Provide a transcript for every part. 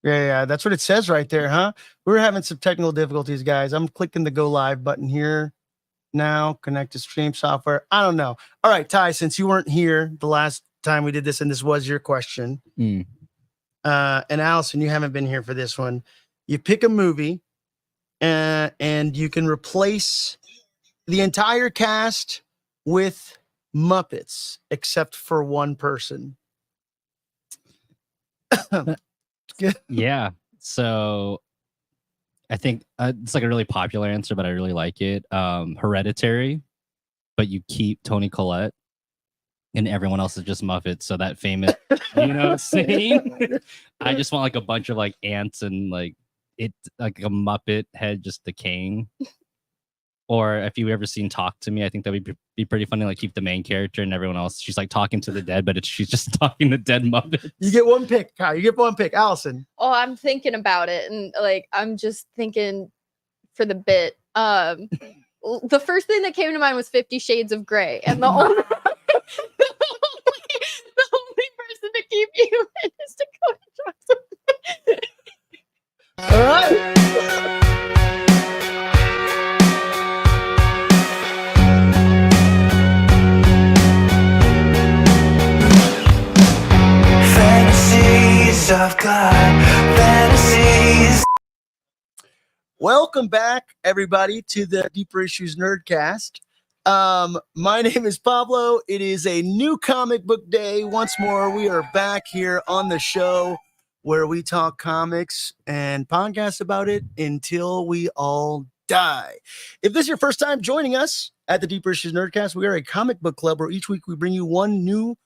Yeah, that's what it says right there, huh? We're having some technical difficulties, guys. I'm clicking the go live button here now. Connect to stream software. I don't know. All right, Ty, since you weren't here the last time we did this, and this was your question, and Allison, you haven't been here for this one. You pick a movie, and you can replace the entire cast with Muppets, except for one person. Yeah. So I think it's like a really popular answer, but I really like it. Hereditary, but you keep Toni Collette and everyone else is just Muppets. So that famous, saying, I just want like a bunch of like ants and like a Muppet head just decaying. Or if you've ever seen Talk to Me, I think that would be pretty funny. Like keep the main character and everyone else. She's like talking to the dead, but she's just talking to dead Muppets. You get one pick, Kyle. You get one pick, Allison. Oh, I'm thinking about it, and like I'm just thinking for the bit. The first thing that came to mind was 50 Shades of Grey, and the only person to keep human is Dakota Johnson. All right. Fantasies. Welcome back, everybody, to the Deeper Issues Nerdcast. My name is Pablo. It is a new comic book day. Once more, we are back here on the show where we talk comics and podcast about it until we all die. If this is your first time joining us at the Deeper Issues Nerdcast, we are a comic book club where each week we bring you a new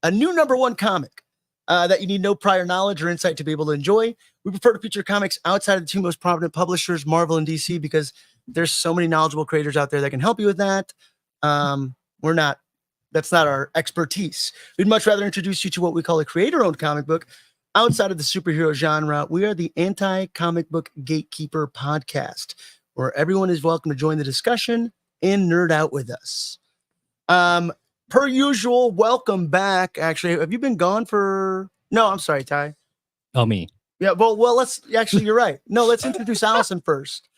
number one comic that you need no prior knowledge or insight to be able to enjoy. We prefer to feature comics outside of the two most prominent publishers, Marvel and DC, because there's so many knowledgeable creators out there that can help you with that. That's not our expertise. We'd much rather introduce you to what we call a creator-owned comic book outside of the superhero genre. We are the Anti-Comic Book Gatekeeper podcast, where everyone is welcome to join the discussion and nerd out with us. Per usual, welcome back. Actually, have you been gone for... No, I'm sorry, Ty. Oh, me. Yeah, well, you're right. No, let's introduce Allison first.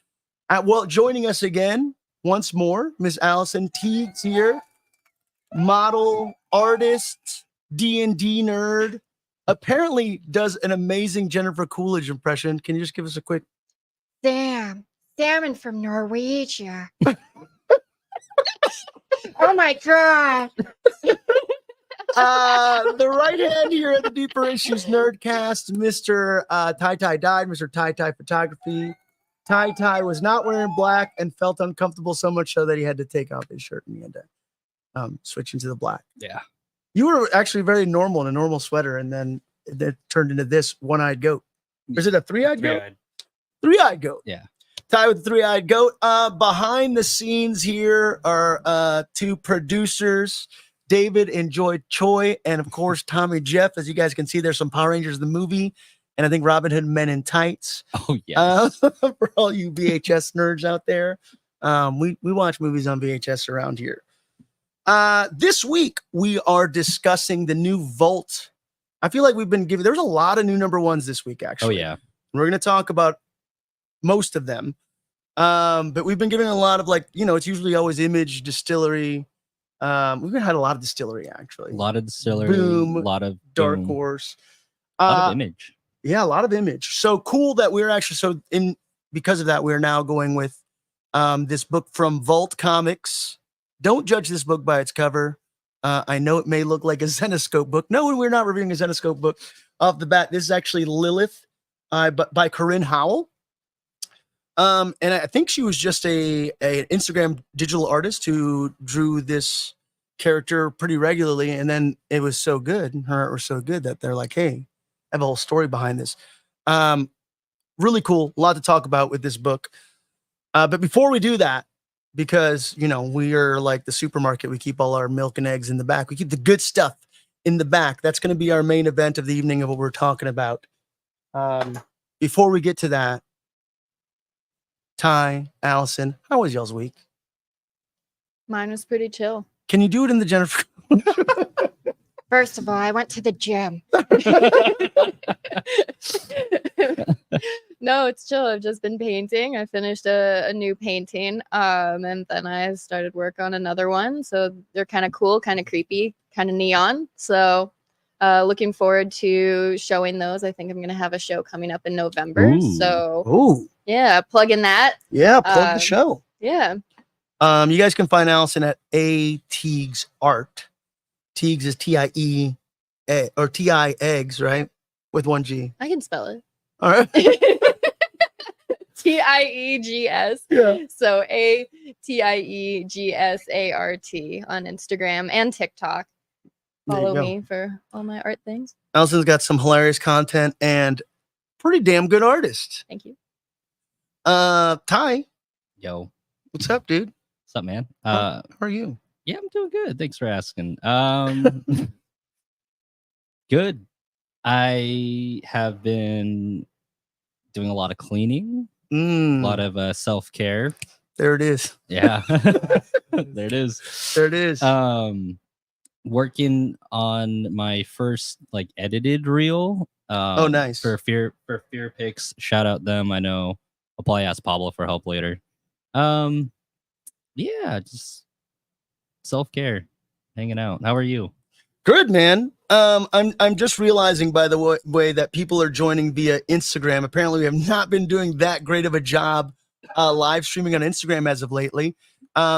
Joining us again, once more, Miss Allison Teague's here. Model, artist, D&D nerd. Apparently does an amazing Jennifer Coolidge impression. Can you just give us a quick... Salmon from Norwegia. Oh my God. The right hand here at the Deeper Issues Nerdcast, Mr. Ty died, Mr. Ty Photography. Ty was not wearing black and felt uncomfortable so much so that he had to take off his shirt and he had to switch into the black. Yeah. You were actually very normal in a normal sweater, and then it turned into this one-eyed goat. Is it a three-eyed goat? Three-eyed goat. Yeah. Ty with the three-eyed goat. Behind the scenes here are two producers, David and Joy Choi, and of course Tommy Jeff. As you guys can see, there's some Power Rangers the movie, and I think Robin Hood Men in Tights. Oh yeah. For all you VHS nerds out there, we watch movies on VHS around here. This week we are discussing the new Vault. I feel like there's a lot of new number ones this week, actually. Oh yeah. We're going to talk about most of them. But we've been giving a lot of it's usually always Image, Distillery. We've had a lot of Distillery, actually. A lot of Distillery. Boom. A lot of Dark Horse. A lot of Image. Yeah, a lot of Image. So cool that we're actually because of that, we're now going with this book from Vault Comics. Don't judge this book by its cover. I know it may look like a Zenoscope book. No, we're not reviewing a Zenoscope book off the bat. This is actually Lilith by Corin Howell. And I think she was just an Instagram digital artist who drew this character pretty regularly. And then it was so good. Her art was so good that they're like, hey, I have a whole story behind this. Really cool. A lot to talk about with this book. But before we do that, because, we are like the supermarket, we keep all our milk and eggs in the back. We keep the good stuff in the back. That's going to be our main event of the evening of what we're talking about. Before we get to that, Ty, Allison, how was y'all's week? Mine was pretty chill. Can you do it in the Jennifer? First of all, I went to the gym. No, it's chill. I've just been painting. I finished a new painting, and then I started work on another one. So they're kind of cool, kind of creepy, kind of neon. So looking forward to showing those. I think I'm gonna have a show coming up in November. Ooh. So Ooh, yeah, plugging that. yeah, plug the Um, show. Yeah. You guys can find Allison at A Teagues Art. Teagues is T-I-E or T-I eggs, right? With one G. I can spell it. All right. Tiegs. Yeah. So ATIEGSART on Instagram and TikTok. There you Follow go. me for all my art things. Allison's got some hilarious content and pretty damn good artist. Thank you. Ty, Yo, what's up, dude? what's up, man? How are you? Yeah, I'm doing good. Thanks for asking. Good. I have been doing a lot of cleaning, a lot of self-care. There it is. Yeah. There it is. There it is. Working on my first like edited reel. Oh, nice. For fear picks. Shout out them. I know I'll probably ask Pablo for help later. Yeah, just self-care, hanging out. How are you? Good, man. I'm just realizing, by the way, that people are joining via Instagram. Apparently, we have not been doing that great of a job live streaming on Instagram as of lately.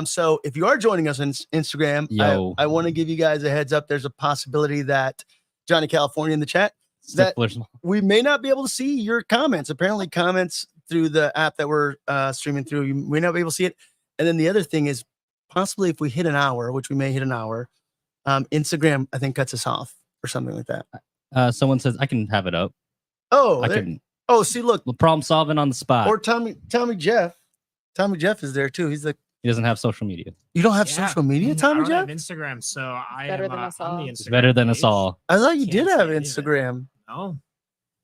So if you are joining us on Instagram, Yo. I want to give you guys a heads up. There's a possibility that Johnny California in the chat, that we may not be able to see your comments. Apparently, comments through the app that we're streaming through, you may not be able to see it. And then the other thing is possibly if we hit an hour, which we may hit an hour, Instagram, I think, cuts us off or something like that. Someone says I can have it up. Oh, I can. oh, see, look, Problem solving on the spot. or Tommy Jeff. Tommy Jeff is there too. He's like, He doesn't have social media. you don't have Yeah. social media, I Tommy don't Jeff? have Instagram, so I Better am than us on all. the It's It's Instagram better than us page. all. I thought you Can't did say have any of it. Instagram. No,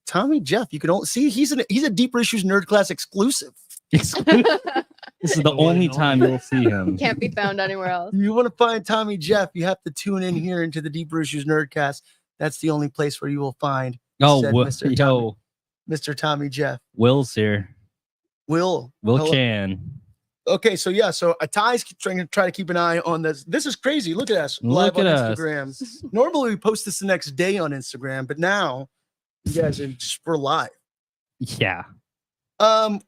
Tommy Jeff, you could only see he's a Deeper Issues Nerd Class exclusive. This is the The one only and time only. you'll see him. Can't be found anywhere else. You want to find Tommy Jeff, you have to tune in here into the Deeper Issues Nerdcast. That's the only place where you will find Oh, said Mr. yo, Mr. Tommy Jeff. Will's here. Will Will hello. Chan. Okay, so yeah, so Ty's trying to keep an eye on this. This is crazy. Look at us live Look on at us. Instagram. Normally we post this the next day on Instagram, but now you guys are just we're live. Yeah.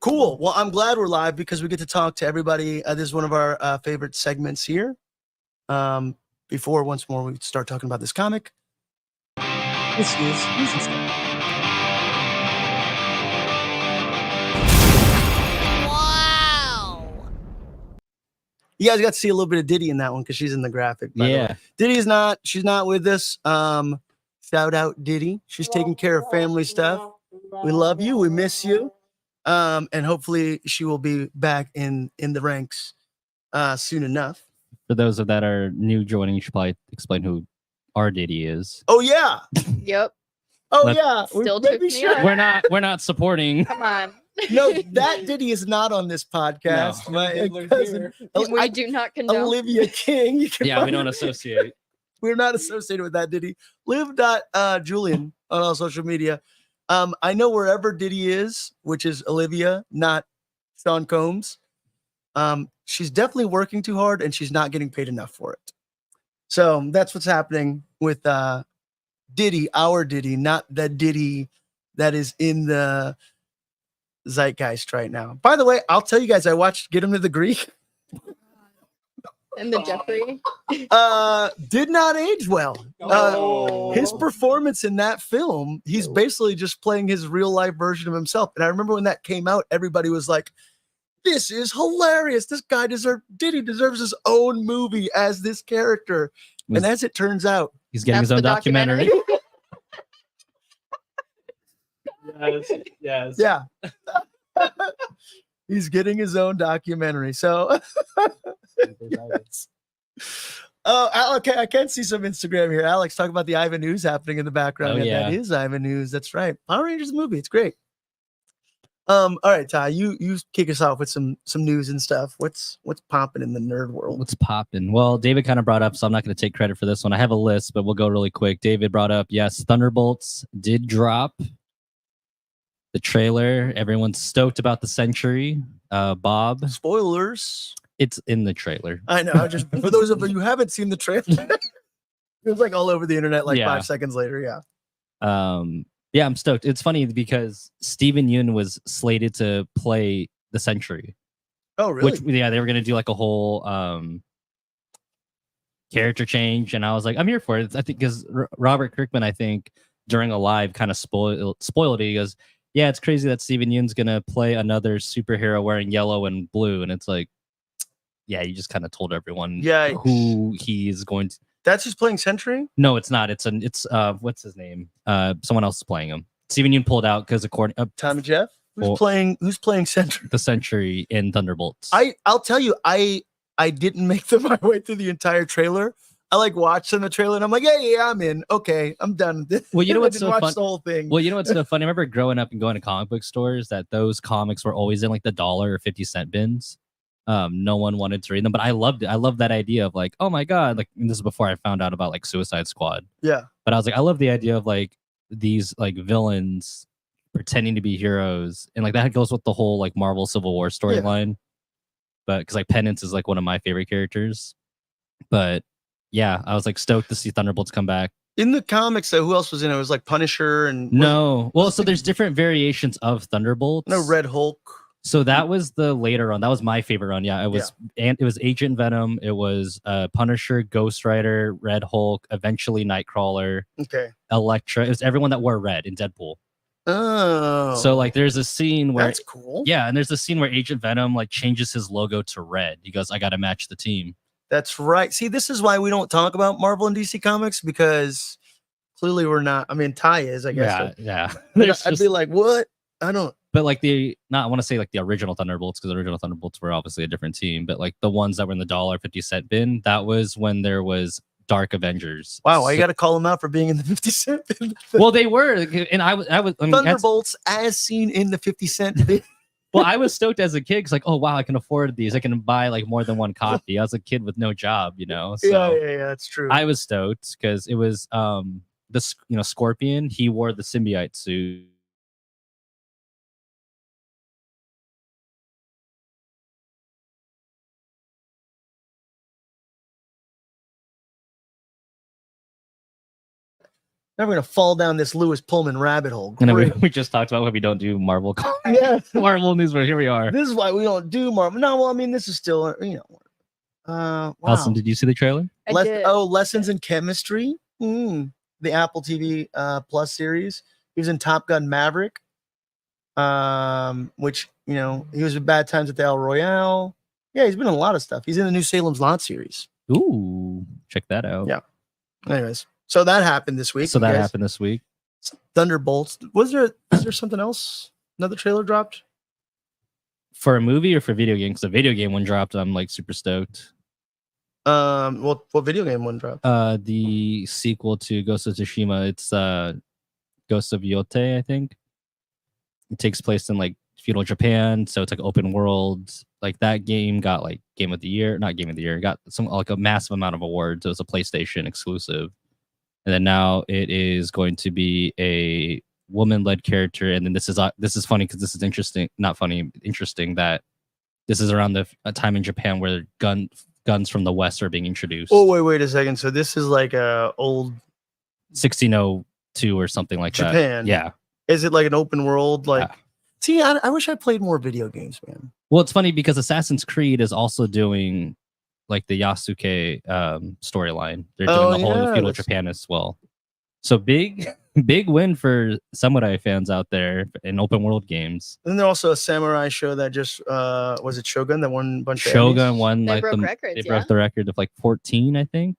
Cool. Well, I'm glad we're live because we get to talk to everybody. This is one of our favorite segments here. Before once more we start talking about this comic. This is Easy Stuff. You guys got to see a little bit of Diddy in that one because she's in the graphic. By the way. Yeah. Diddy's she's not with us. Shout out Diddy. She's taking care of family stuff. We love you. We miss you. And hopefully she will be back in the ranks soon enough. For those that are new joining, you should probably explain who R. Diddy is. Oh yeah. Yep. Oh Let- yeah. Still Maybe took me should- out. We're not supporting. Come on. No, that Diddy is not on this podcast. No. My cousin We do not condone. Olivia King. You can Yeah, we find don't her. associate. We're not associated with that Diddy. Liv.Julian on all social media. I know wherever Diddy is, which is Olivia, not Sean Combs. She's definitely working too hard and she's not getting paid enough for it. So that's what's happening with Diddy, our Diddy, not that Diddy that is in the zeitgeist right now. By the way, I'll tell you guys, I watched Get Him to the Greek. And the Jeffrey. Did not age well. His performance in that film, he's basically just playing his real life version of himself. And I remember when that came out, everybody was like, this is hilarious. This guy Diddy deserves his own movie as this character. Was- And as it turns out, He's getting That's his own the documentary. yes. yeah. He's getting his own documentary. So yes. Oh, okay. I can see some Instagram here. Alex, talk about the Ivan News happening in the background. Oh, yeah. That is Ivan News. That's right. Power Rangers movie. It's great. All right, Ty, you kick us off with some news and stuff. What's popping in the nerd world? What's popping? Well, David kind of brought up, so I'm not going to take credit for this one. I have a list, but we'll go really quick. David brought up, yes, Thunderbolts did drop The trailer. Everyone's stoked about the Century. Bob, Spoilers. it's in the trailer. I know. I just for those of you who haven't seen the trailer, it was like all over the internet like Yeah. 5 seconds later. Yeah. Yeah, I'm stoked. It's funny because Steven Yeun was slated to play the Century. Oh, really? Which they were gonna do like a whole character change, and I was like, I'm here for it. I think because Robert Kirkman, I think during a live kind of spoiled it. He goes, yeah, it's crazy that Steven Yeun's gonna play another superhero wearing yellow and blue, and it's like, yeah, you just kind of told everyone who he's going to. That's who's playing Sentry? No, it's not. It's what's his name? Someone else is playing him. Steven Yeun pulled out because according Tommy Jeff? Who's playing Sentry? the Century in Thunderbolts. I'll tell you, I didn't make my way through the entire trailer. I like watched in the trailer and I'm like, yeah, I'm in. Okay, I'm done. Well, you know what's I so didn't watch fun? the whole thing. Well, you know what's so funny? I remember growing up and going to comic book stores that those comics were always in like the $1 or 50-cent bins. No one wanted to read them, but I loved it. I love that idea of like, oh my god, like this is before I found out about like Suicide Squad. Yeah. But I was like, I love the idea of like these like villains pretending to be heroes, and like that goes with the whole like Marvel Civil War storyline. But because like Penance is like one of my favorite characters. But yeah, I was like stoked to see Thunderbolts come back. In the comics, though, who else was in it? It was like Punisher and So there's different variations of Thunderbolts. no Red Hulk. So that was the later run. That was my favorite run. Yeah, it was, and it was Agent Venom. It was Punisher, Ghost Rider, Red Hulk, eventually Nightcrawler, Okay. Elektra. It was everyone that wore red in Deadpool. Oh. So like, there's a scene where that's cool. yeah, and there's a scene where Agent Venom like changes his logo to red. He goes, "I got to match the team." That's right. See, this is why we don't talk about Marvel and DC comics because clearly we're not. I mean, Ty is, I guess. Yeah. I'd be like, what? I don't. But like I want to say like the original Thunderbolts, because the original Thunderbolts were obviously a different team. But like the ones that were in the $1.50 bin, that was when there was Dark Avengers. Wow, why you got to call them out for being in the 50-cent bin? Well, they were, and I mean, Thunderbolts as seen in the 50-cent bin. well, I was stoked as a kid because like, oh wow, I can afford these. I can buy like more than one copy. I was a kid with no job, you know. So yeah, that's true. I was stoked because it was Scorpion. He wore the symbiote suit. Now we're gonna fall down this Lewis Pullman rabbit hole. And then Great. we just talked about why we don't do Marvel comics. Yeah, Marvel news, but here we are. this is why we don't do Marvel. No, well, I mean, this is still, wow. Awesome. Did you see the trailer? I did. Lessons in Chemistry. The Apple TV Plus series. He was in Top Gun Maverick. Which he was in Bad Times at the El Royale. Yeah, he's been in a lot of stuff. He's in the new Salem's Lot series. Ooh, check that out. Yeah. Anyways, so that happened this week. So that guys. happened this week. Thunderbolts. Is there something else? Another trailer dropped? For a movie or for video game? Because the video game one dropped. I'm like super stoked. What video game one dropped? The sequel to Ghost of Tsushima. It's Ghost of Yote, I think. It takes place in like feudal Japan, so it's like open world. Like that game got like Game of the Year, not Game of the Year. It got some like a massive amount of awards. It was a PlayStation exclusive, and then now it is going to be a woman-led character. And then this is funny because this is interesting. Not funny, interesting that this is around a time in Japan where guns from the West are being introduced. Oh wait a second. So this is like a old 1602 or something like that. Japan. Yeah. Is it like an open world? Like, Yeah. see, I wish I played more video games, man. Well, it's funny because Assassin's Creed is also doing like the Yasuke storyline. They're doing the whole feudal Japan as well. So big win for samurai fans out there in open world games. And then there's also a samurai show that just was it Shogun that won a bunch of Shogun Emmys? won They like broke records, they broke the record of like 14, I think.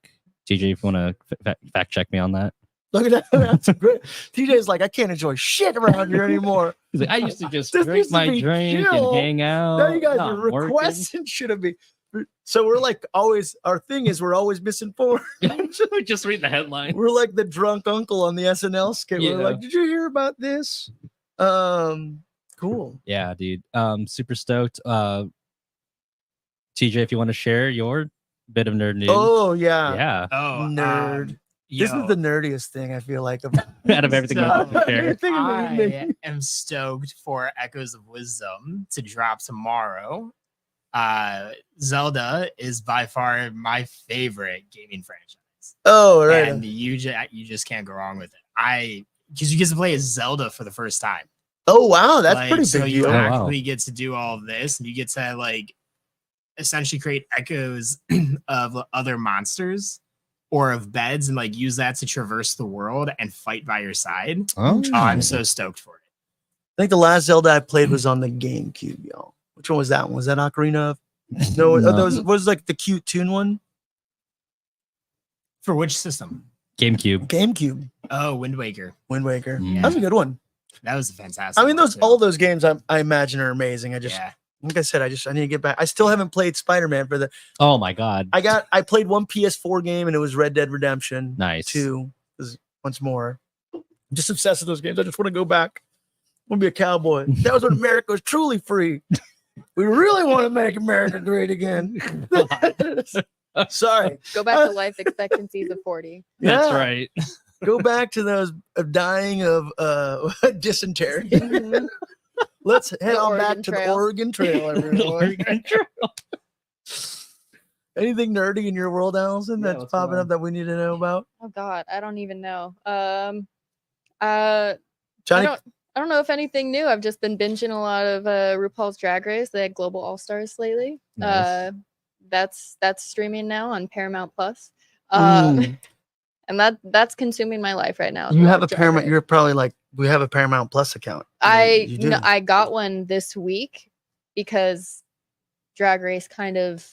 TJ, if you want to fact check me on that. Look at that. That's great. TJ's like, I can't enjoy shit around here anymore. He's like, I used to just This drink used to my be drink chill. and hang out. Now you guys not are working." requesting shit of me. So we're like always, our thing is we're always misinformed. Just read the headline. We're like the drunk uncle on the SNL skit. We're Yeah. like, did you hear about this? Cool. Yeah, dude. Super stoked. TJ, if you want to share your bit of nerd news. Oh yeah. Yeah. Oh, Nerd. This is the nerdiest thing I feel like. Out of everything So- we've shared. Everything that we've I been- am stoked for Echoes of Wisdom to drop tomorrow. Zelda is by far my favorite gaming franchise. Oh, right. And you just can't go wrong with it. Because you get to play as Zelda for the first time. Oh, wow. That's Like, pretty big so you deal. Oh, wow. actually get to do all of this, and you get to like essentially create echoes of other monsters or of beds, and like use that to traverse the world and fight by your side. Oh, Oh, I'm so stoked for it. I think the last Zelda I played was on the GameCube, y'all. Which one was that one? Was that Ocarina of? No, No. that was like the cute tune one. For which system? GameCube. GameCube, Oh, Wind Waker. Wind Waker. Mm. That was a good one. That was a fantastic. I mean, one, those too. all those games I imagine are amazing. Yeah. Like I said, I need to get back. I still haven't played Spider-Man for the. Oh my god. I played one PS4 game and it was Red Dead Redemption Nice. 2. Is once more. I'm just obsessed with those games. I just want to go back. I want to be a cowboy. That was when America was truly free. We really want to make America great again. Sorry. Go back to life expectancies of 40. That's Yeah. right. Go back to those of dying of dysentery. Mhm. Let's head The on back Oregon to the Trail. Oregon Trail, everyone. Anything nerdy in your world, Allison, Yeah, that's what's going popping up on? that we need to know about? Oh God, I don't even know. Johnny, I don't know if anything new. I've just been binging a lot of RuPaul's Drag Race. They had Global All Stars lately. Nice. That's streaming now on Paramount Plus. Mm. And that's consuming my life right now. is you a lot have a of Drag Paramount. Race. You're probably like, we have a Paramount Plus account. You do. I got one this week because Drag Race kind of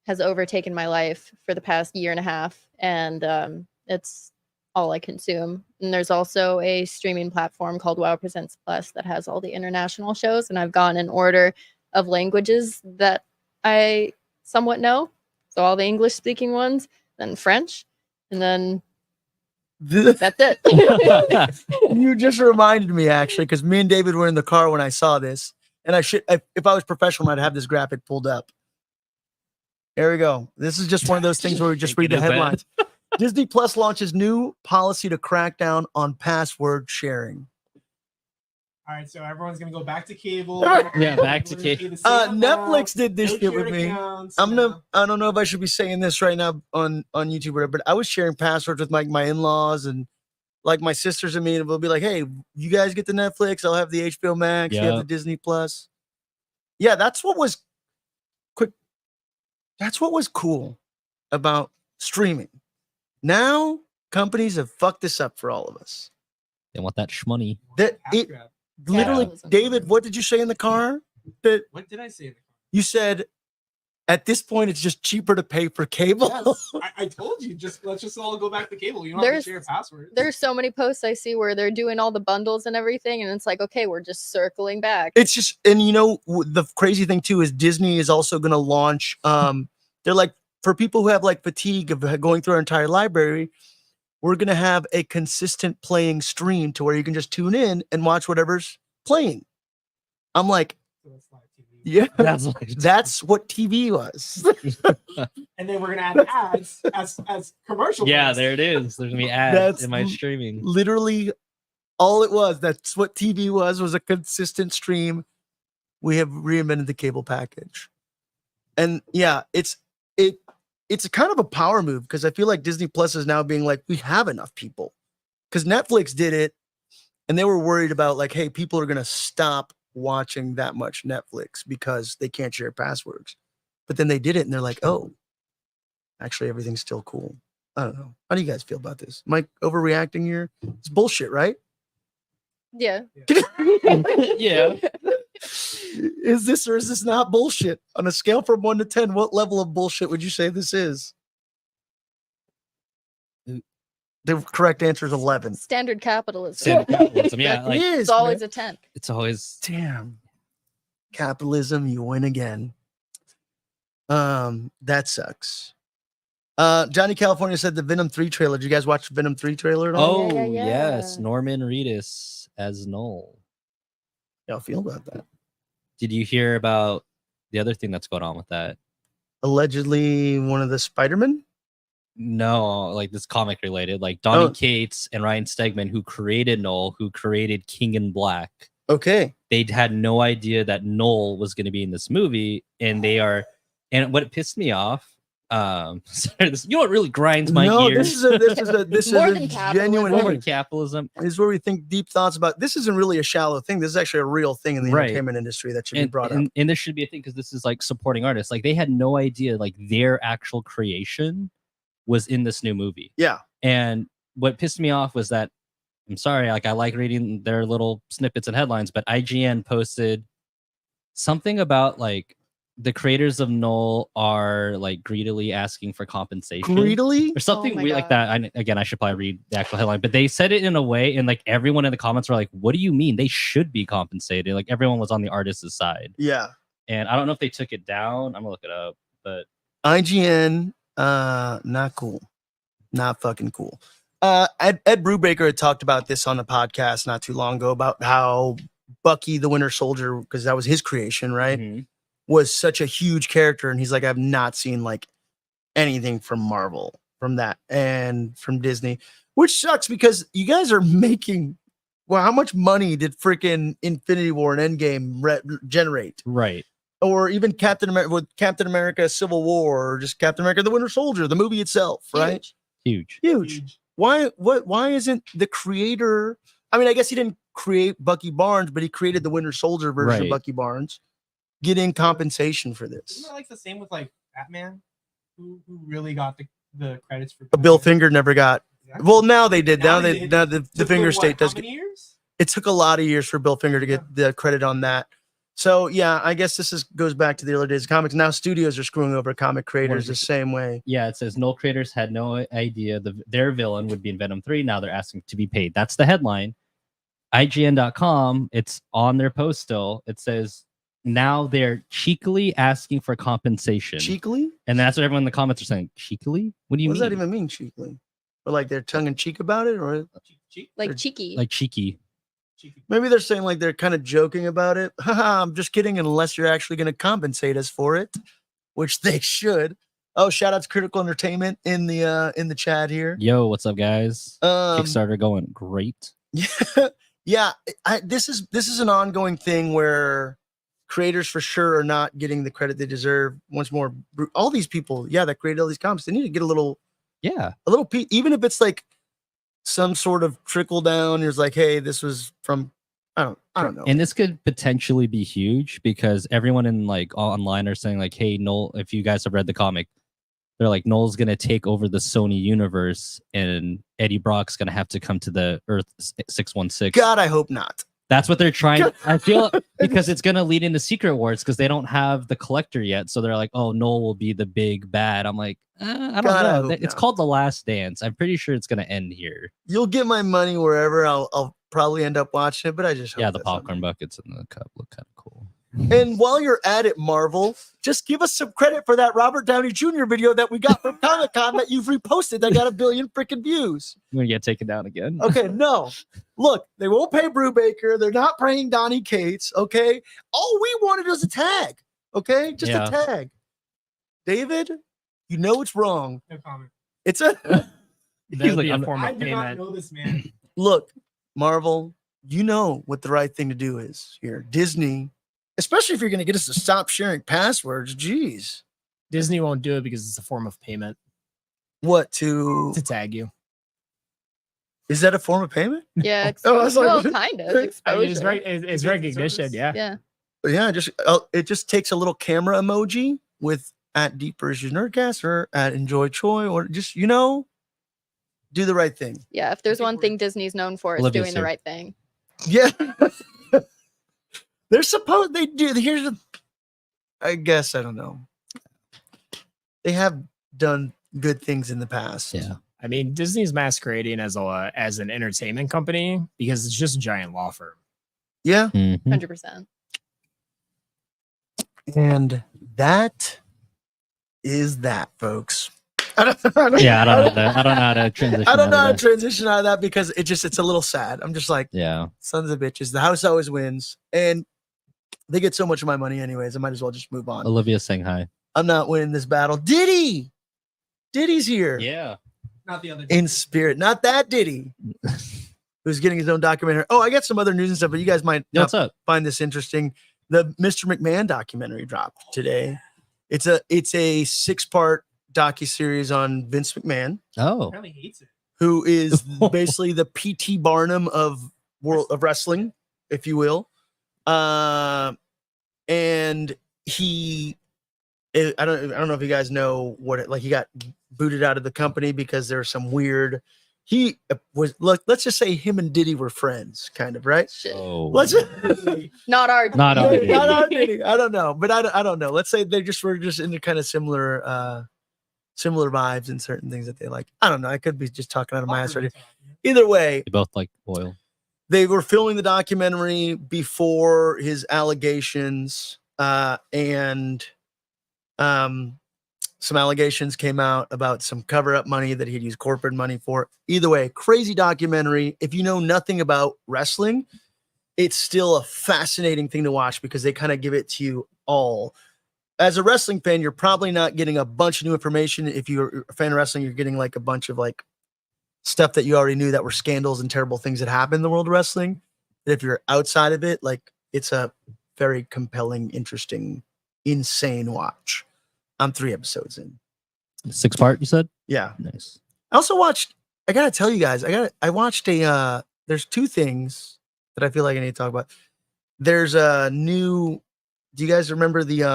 has overtaken my life for the past year and a half, and it's all I consume. And there's also a streaming platform called Wow Presents Plus that has all the international shows, and I've gone in order of languages that I somewhat know. So all the English speaking ones, then French, and then that's it. You just reminded me actually, because me and David were in the car when I saw this, and if I was professional, I'd have this graphic pulled up. There we go. This is just one of those things where we just read the Shaking his head. headlines. Disney Plus launches new policy to crack down on password sharing. All right, so everyone's gonna go back to cable. Yeah, back to We're gonna pay cable. the same amount, Netflix did this no shit with shared me. accounts, I no. don't know if I should be saying this right now on YouTube, or whatever, but I was sharing passwords with my in-laws and like my sisters and me, and we'll be like, hey, you guys get the Netflix, I'll have the HBO Max, you have the Yep. Disney Plus. Yeah, that's what was cool about streaming. Now companies have fucked this up for all of us. They want that shmoney. That Cash it grab. literally, Capitalism. David, what did you say in the car? That What did I say in the car? you said at this point it's just cheaper to pay for cable. Yes, I told you. Let's just all go back to cable. You don't have There's- to share passwords. There's so many posts I see where they're doing all the bundles and everything, and it's like, okay, we're just circling back. It's just, and the crazy thing too is Disney is also going to launch. They're like, for people who have like fatigue of going through our entire library, we're going to have a consistent playing stream to where you can just tune in and watch whatever's playing. I'm like, So that's live TV. yeah, That's like, that's what TV was. And then we're gonna add ads as commercial. yeah, breaks. there it is. There's gonna be ads That's in my l- streaming. Literally all it was. That's what TV was a consistent stream. We have reinvented the cable package. And yeah, it's a kind of a power move because I feel like Disney Plus is now being like, we have enough people. Because Netflix did it and they were worried about like, hey, people are gonna stop watching that much Netflix because they can't share passwords. But then they did it and they're like, oh, actually everything's still cool. I don't know. How do you guys feel about this? Am I overreacting here? It's bullshit, right? Yeah. Yeah. Is this or is this not bullshit? On a scale from 1 to 10, what level of bullshit would you say this is? The correct answer is 11. Standard capitalism. Standard capitalism. Yeah, That like is, It's always man. a 10. it's always Damn. Capitalism, you win again. That sucks. Johnny California said the Venom 3 trailer. Did you guys watch the Venom 3 trailer at all? oh yeah, yeah. yes, Norman Reedus as Null. How y'all feel about that? Did you hear about the other thing that's going on with that? Allegedly one of the Spider-Man? No, like this comic related, like Donny Oh. Cates and Ryan Stegman, who created Null, who created King in Black. Okay. They had no idea that Null was going to be in this movie, and they are. And what pissed me off, sorry, this, you know what really grinds my No, gears? this is More a than genuine capitalism. Over thing. capitalism, This is where we think deep thoughts about. This isn't really a shallow thing. This is actually a real thing in the Right. entertainment industry that should be and, brought up. and this should be a thing because this is like supporting artists. Like they had no idea like their actual creation was in this new movie. Yeah. And what pissed me off was that I'm sorry, like I like reading their little snippets and headlines, but IGN posted something about like the creators of Null are like greedily asking for compensation. Greedily? Or something my weird like God. that. Again, I should probably read the actual headline, but they said it in a way, and like everyone in the comments were like, "What do you mean? They should be compensated." Like everyone was on the artist's side, Yeah. and I don't know if they took it down. I'm gonna look it up, but IGN, not cool. Not fucking cool. Ed Brubaker had talked about this on the podcast not too long ago about how Bucky the Winter Soldier, because that was his creation, right? Mhm. Was such a huge character. And he's like, I've not seen like anything from Marvel, from that, and from Disney, which sucks because you guys are making, well, how much money did freaking Infinity War and Endgame generate? right. Or even Captain America with Captain America Civil War, or just Captain America the Winter Soldier, the movie itself, right? Huge. Huge. Why isn't the creator? I mean, I guess he didn't create Bucky Barnes, but he created the Winter Soldier version of Right. Bucky Barnes, getting compensation for this. Isn't that like the same with like Batman, who really got the credits for Bill Batman? Finger never got. Exactly. Well, now they did. Now they did. now the Took Finger what, State does how get. many years? It took a lot of years for Bill Finger to get the credit on that. So yeah, I guess this goes back to the early days of comics. Now studios are screwing over comic creators the same way. Yeah, it says Null creators had no idea their villain would be in Venom 3. Now they're asking to be paid. That's the headline. IGN.com, it's on their post still. It says now they're cheekily asking for compensation. Cheekily? And that's what everyone in the comments are saying. Cheekily? What do you What mean? does that even mean, cheekily? Or like they're tongue in cheek about it, or Like cheeky. Like cheeky. maybe they're saying like they're kind of joking about it. Haha, I'm just kidding, unless you're actually going to compensate us for it, which they should. Oh, shout out to Critical Entertainment in the chat here. Yo, what's up, guys? Um, Kickstarter going great. yeah, this is an ongoing thing where creators for sure are not getting the credit they deserve. Once more, all these people, that created all these comics, they need to get a little piece, even if it's like some sort of trickle down. It's like, hey, this was from I don't know. And this could potentially be huge because everyone in like online are saying like, hey, Noel, if you guys have read the comic, they're like, Noel's gonna take over the Sony universe and Eddie Brock's gonna have to come to the Earth 616. God, I hope not. That's what they're trying. I feel because it's gonna lead into Secret Wars because they don't have the collector yet. So they're like, oh, Noel will be the big bad. I'm like, I don't God, I know. hope It's not. called The Last Dance. I'm pretty sure it's gonna end here. You'll get my money wherever. I'll probably end up watching it, but I just hope Yeah, the that's not popcorn me. buckets in the cup look kind of cool. And while you're at it, Marvel, just give us some credit for that Robert Downey Jr. video that we got from Comic Con that you've reposted that got 1 billion freaking views. I'm gonna get taken down again. Okay, no. Look, they won't pay Brubaker. They're not paying Donnie Cates. Okay. All we wanted was a tag. Okay. Just Yeah. a tag. David, you know it's wrong. No comment. It's a That He's would like, be a I'm- form I of do not payment. know this man. look, Marvel, you know what the right thing to do is here. Disney, especially if you're going to get us to stop sharing passwords. Geez. Disney won't do it because it's a form of payment What to to tag you. is that a form of payment? Yeah. Oh, I was like- well, kind of. I mean, Exposure. it's right. It's Business recognition. service. Yeah. Yeah. Yeah, it just takes a little camera emoji with at Deep Versus Nerdcast or at Enjoy Choi or just do the right thing. Yeah. If there's think one we're- thing Disney's known for, it's Olivia's doing the here. right thing. Yeah. They're supposed they do. Here's the I guess I don't know. They have done good things in the past. Yeah. I mean, Disney's masquerading as an entertainment company because it's just a giant law firm. Yeah. Mhm. 100%. And that is that, folks. I don't, Yeah, I don't know how to transition. I don't out know of how to that. transition out of that because it's a little sad. I'm just like, Yeah. sons of bitches. The house always wins. And they get so much of my money anyways. I might as well just move on. Olivia's saying hi. I'm not winning this battle. Did he? Diddy's here Yeah. Not the other. in spirit. Not that Diddy, who's getting his own documentary. Oh, I got some other news and stuff, but you guys might Yo, what's up? find this interesting. The Mr. McMahon documentary dropped today. It's a 6-part docuseries on Vince McMahon, Oh. Apparently hates it. who is basically the P.T. Barnum of world of wrestling, if you will. And he, I don't know if you guys know what it like. He got booted out of the company because there was some weird. He was let's just say him and Diddy were friends, kind of, right? Shit. Oh. Let's Not our. Not our Diddy. not our Diddy. I don't know, but I don't know. Let's say they were just into kind of similar vibes and certain things that they like. I don't know. I could be just talking out of my ass right here. Either way, They both like oil. they were filming the documentary before his allegations, and some allegations came out about some cover-up money that he'd used corporate money for. Either way, crazy documentary. If you know nothing about wrestling, it's still a fascinating thing to watch because they kind of give it to you all. As a wrestling fan, you're probably not getting a bunch of new information. If you're a fan of wrestling, you're getting like a bunch of like stuff that you already knew that were scandals and terrible things that happened in the world of wrestling. But if you're outside of it, like it's a very compelling, interesting, insane watch. I'm 3 episodes in. 6-part, you said? Yeah. Nice. I also watched, I gotta tell you guys, I watched there's 2 things that I feel like I need to talk about. There's a new, do you guys remember the You're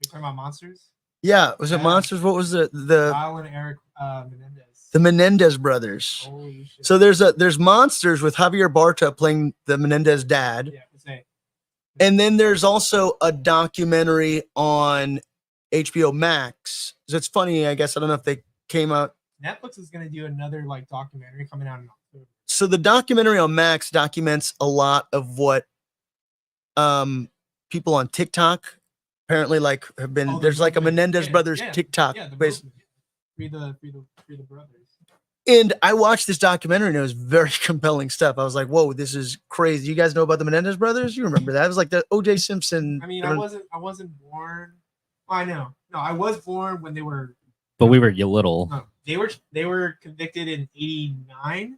talking about monsters? yeah, was it Yeah. Monsters? What was the Kyle and Eric Menendez. the Menendez brothers? Holy shit. So there's Monsters with Javier Barta playing the Menendez dad. yeah, say. And then there's also a documentary on HBO Max. So it's funny, I guess. I don't know if they came out. Netflix is gonna do another like documentary coming out in October. So the documentary on Max documents a lot of what people on TikTok apparently like have been. Oh, the There's like a movement. Menendez Yeah, brothers yeah, TikTok. Yeah, the based, movement. Free the brothers. and I watched this documentary and it was very compelling stuff. I was like, whoa, this is crazy. You guys know about the Menendez brothers? You remember that? It was like the O.J. Simpson. I mean, I wasn't born. I know. No, I was born when they were. But we were little. No, they were convicted in '89.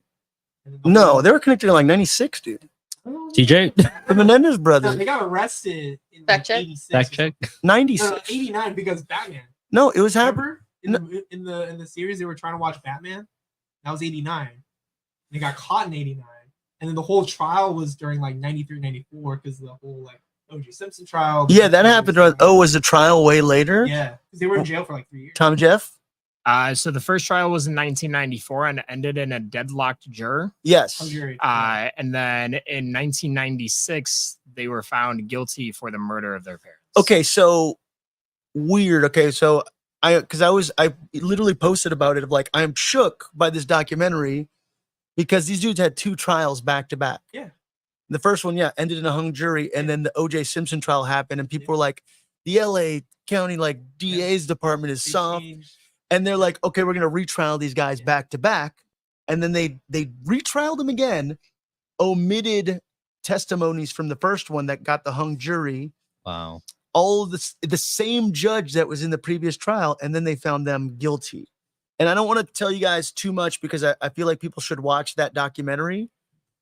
No, they were connected in like 96, dude. TJ? The Menendez No, brothers. they got arrested in Fact check. 86. Fact check. 96. No, 89 because Batman. No, it was happening. Remember in the series they were trying to watch Batman? That was 89. They got caught in 89. And then the whole trial was during like 93, 94 because the whole like O.J. Simpson trial. Yeah, that happened. Oh, was the trial way later? Yeah, because they were in jail for like 3 years. Tom Jeff? So the first trial was in 1994 and ended in a deadlocked juror. Yes. Oh, jury. And then in 1996, they were found guilty for the murder of their parents. Okay, so weird. Okay, so I literally posted about it of like, I'm shook by this documentary because these dudes had 2 trials back to back. Yeah. The first one, yeah, ended in a hung jury, and then the O.J. Simpson trial happened, and people were like, the L.A. County like DA's department is They soft, changed- and they're like, okay, we're gonna retrial these guys back to back, and then they retrialed them again, omitted testimonies from the first one that got the hung jury, Wow. all of the same judge that was in the previous trial, and then they found them guilty. And I don't want to tell you guys too much because I feel like people should watch that documentary.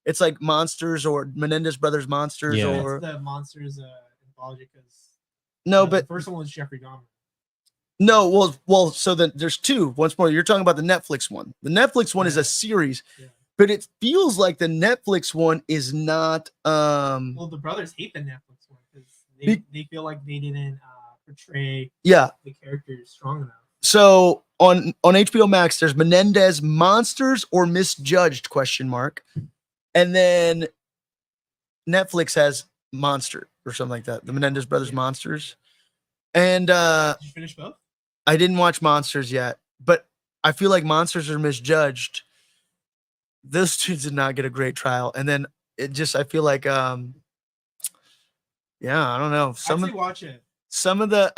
It's like Monsters or Menendez Brothers Monsters Yeah. or That's the monsters anthology because no, the but first one was Jeffrey Dahmer. no, well, so then there's 2. Once more, you're talking about the Netflix one. The Netflix one is a series, Yeah. but it feels like the Netflix one is not. Well, the brothers hate the Netflix one because they feel like they didn't portray Yeah. the characters strong enough. So on HBO Max, there's Menendez Monsters or Misjudged ? And then Netflix has Monster or something like that. The Menendez Brothers Monsters. And Did you finish both? I didn't watch Monsters yet, but I feel like Monsters are misjudged. Those two did not get a great trial. And then it just, I feel like, yeah, I don't know. I'd say watch it. Some of the,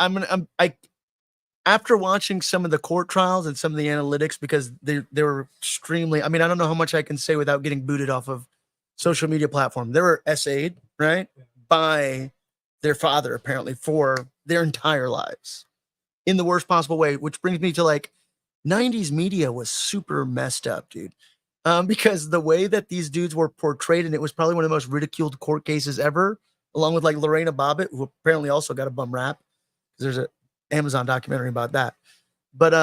after watching some of the court trials and some of the analytics, because they were extremely, I mean, I don't know how much I can say without getting booted off of social media platform. They were SA'd, right? Yeah. By their father, apparently, for their entire lives in the worst possible way, which brings me to like, 90s media was super messed up, dude. Because the way that these dudes were portrayed, and it was probably one of the most ridiculed court cases ever, along with like Lorena Bobbitt, who apparently also got a bum rap. There's an Amazon documentary about that. But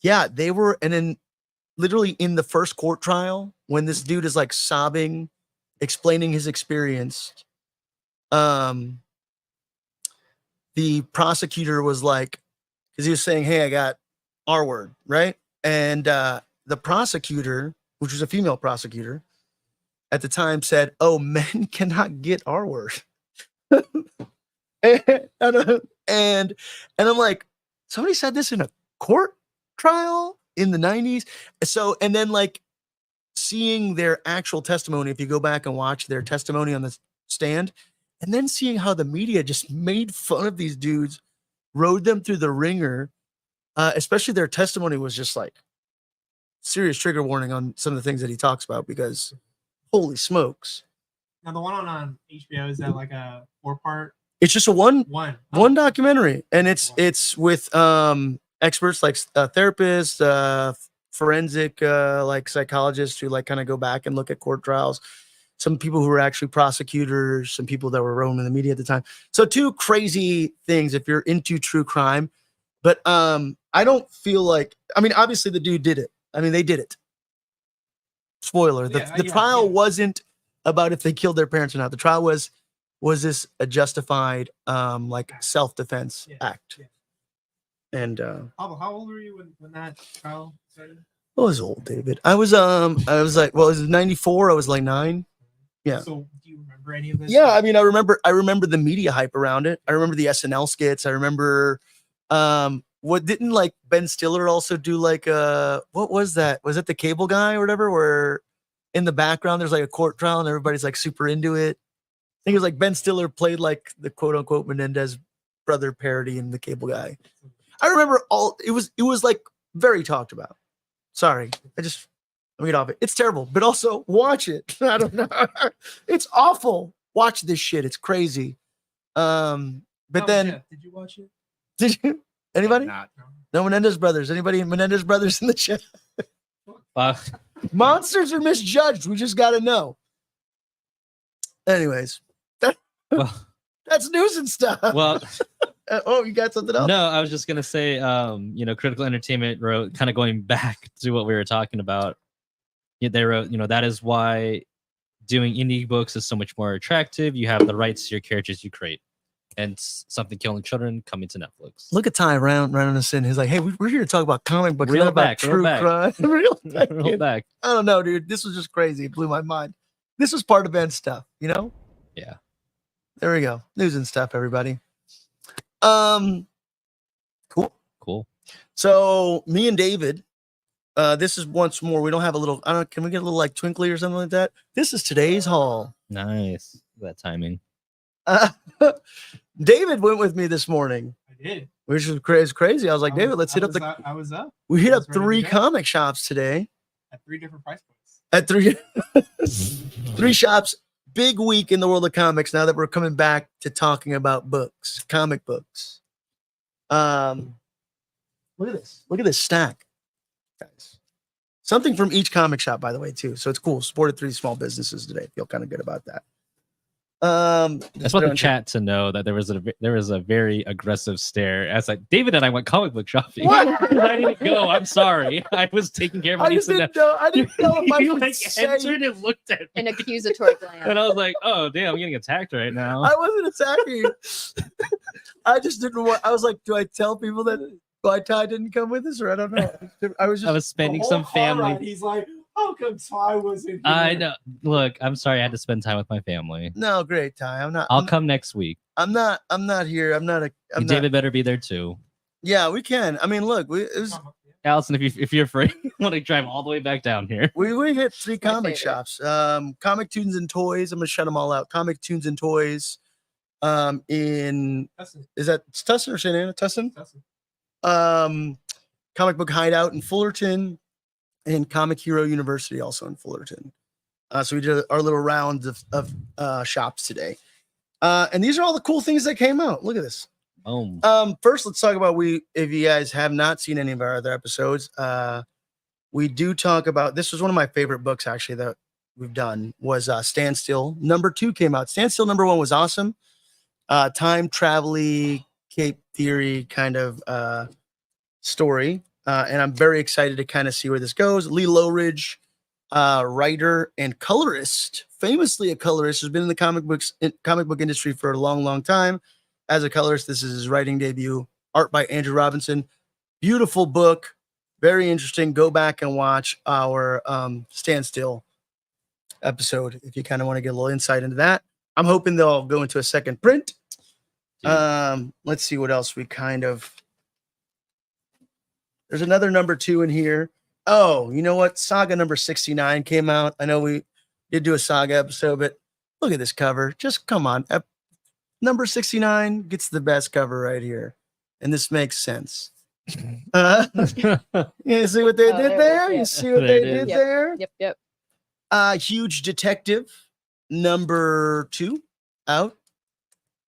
yeah, they were, and then literally in the first court trial, when this dude is like sobbing, explaining his experience, the prosecutor was like, because he was saying, hey, I got R word, right? And the prosecutor, which was a female prosecutor at the time, said, oh, men cannot get R word. and I'm like, somebody said this in a court trial in the 90s. So, and then like seeing their actual testimony, if you go back and watch their testimony on the stand, and then seeing how the media just made fun of these dudes, rode them through the ringer, especially their testimony was just like serious trigger warning on some of the things that he talks about, because holy smokes. Now the one on HBO, is that like a 4-part? It's just a one Oh. documentary, and it's with experts like therapists, forensic like psychologists who like kind of go back and look at court trials, some people who were actually prosecutors, some people that were roaming the media at the time. So two crazy things if you're into true crime. But I don't feel like, I mean, obviously the dude did it. I mean, they did it. Spoiler, the trial wasn't about if they killed their parents or not. The trial was this a justified like self-defense act? Yeah. And How old were you when that trial started? I was old, David. I was like, well, it was 94. I was like 9. Yeah. So do you remember any of this? Yeah, I mean, I remember the media hype around it. I remember the SNL skits. I remember what didn't like Ben Stiller also do like what was that? Was it The Cable Guy or whatever, where in the background there's like a court trial and everybody's like super into it. I think it was like Ben Stiller played like the quote unquote Menendez brother parody in The Cable Guy. I remember it was like very talked about. Sorry. Let me get off it. It's terrible, but also watch it. I don't know. It's awful. Watch this shit. It's crazy. But then Jeff, did you watch it? did you? Anybody? Not. No Menendez brothers. Anybody Menendez brothers in the chat? Monsters are misjudged. We just got to know. Anyways, that's news and stuff. Well, oh, you got something else? no, I was just gonna say, Critical Entertainment wrote, kind of going back to what we were talking about. They wrote, that is why doing indie books is so much more attractive. You have the rights to your characters you create, and Something Killing Children coming to Netflix. Look at Ty running us in. He's like, hey, we're here to talk about comic books, Reel not about back, reel true back. crime. Reel back, Roll dude. back. I don't know, dude. This was just crazy. It blew my mind. This was part of Ben's stuff, Yeah. There we go. News and stuff, everybody. Cool. So me and David, this is once more. We don't have a little. Can we get a little like twinkly or something like that? This is today's haul. Nice. That timing. David went with me this morning, I did. which was crazy. I was like, David, let's hit up the. I was up We hit I up was ready to 3 go. comic shops today. At 3 different price points. At 3 shops. Big week in the world of comics now that we're coming back to talking about books, comic books. Look at this. Look at this stack, guys. Something from each comic shop, by the way, too. So it's cool. Supported 3 small businesses today. Feel kind of good about that. I just want the chat to know that there was a very aggressive stare. As like David and I went comic book shopping. What? I didn't go. I'm sorry. I was taking care of my I just niece and didn't know. I didn't know if I you could like say. entered and looked at me, An accusatory glance. and I was like, "Oh damn, I'm getting attacked right now." I wasn't attacking you. I just didn't want. I was like, do I tell people that why Ty didn't come with us, or I don't know. I was just. I was spending The some whole car ride, family. He's like, how come Ty wasn't here? I know. Look, I'm sorry. I had to spend time with my family. No, great, Ty. I'm not. I'll come next week. I'm not here. I'm not. David better be there too. Yeah, we can. I mean, look, Allison, if you're afraid, you want to drive all the way back down here. we hit 3 My comic favorite. shops. Comic Tunes and Toys. I'm gonna shut them all out. Comic Tunes and Toys. In is that Tustin or St. Anna? Tustin. Comic Book Hideout in Fullerton, and Comic Hero University also in Fullerton. So we did our little round of shops today. And these are all the cool things that came out. Look at this. First, let's talk about if you guys have not seen any of our other episodes, we do talk about, this was one of my favorite books actually that we've done, was Standstill. Number 2 came out. Standstill number 1 was awesome. Time travel Cape Theory kind of story. And I'm very excited to kind of see where this goes. Lee Lowridge, writer and colorist, famously a colorist, has been in the comic book industry for a long, long time. As a colorist, this is his writing debut. Art by Andrew Robinson. Beautiful book. Very interesting. Go back and watch our Standstill episode if you kind of want to get a little insight into that. I'm hoping they'll go into a second print. Let's see what else we kind of... There's another number 2 in here. Oh, you know what? Saga number 69 came out. I know we did do a Saga episode, but look at this cover. Just come on. Number 69 gets the best cover right here. And this makes sense. You see what they did there? You see what they did there? Yep. Huge Detective number 2 out.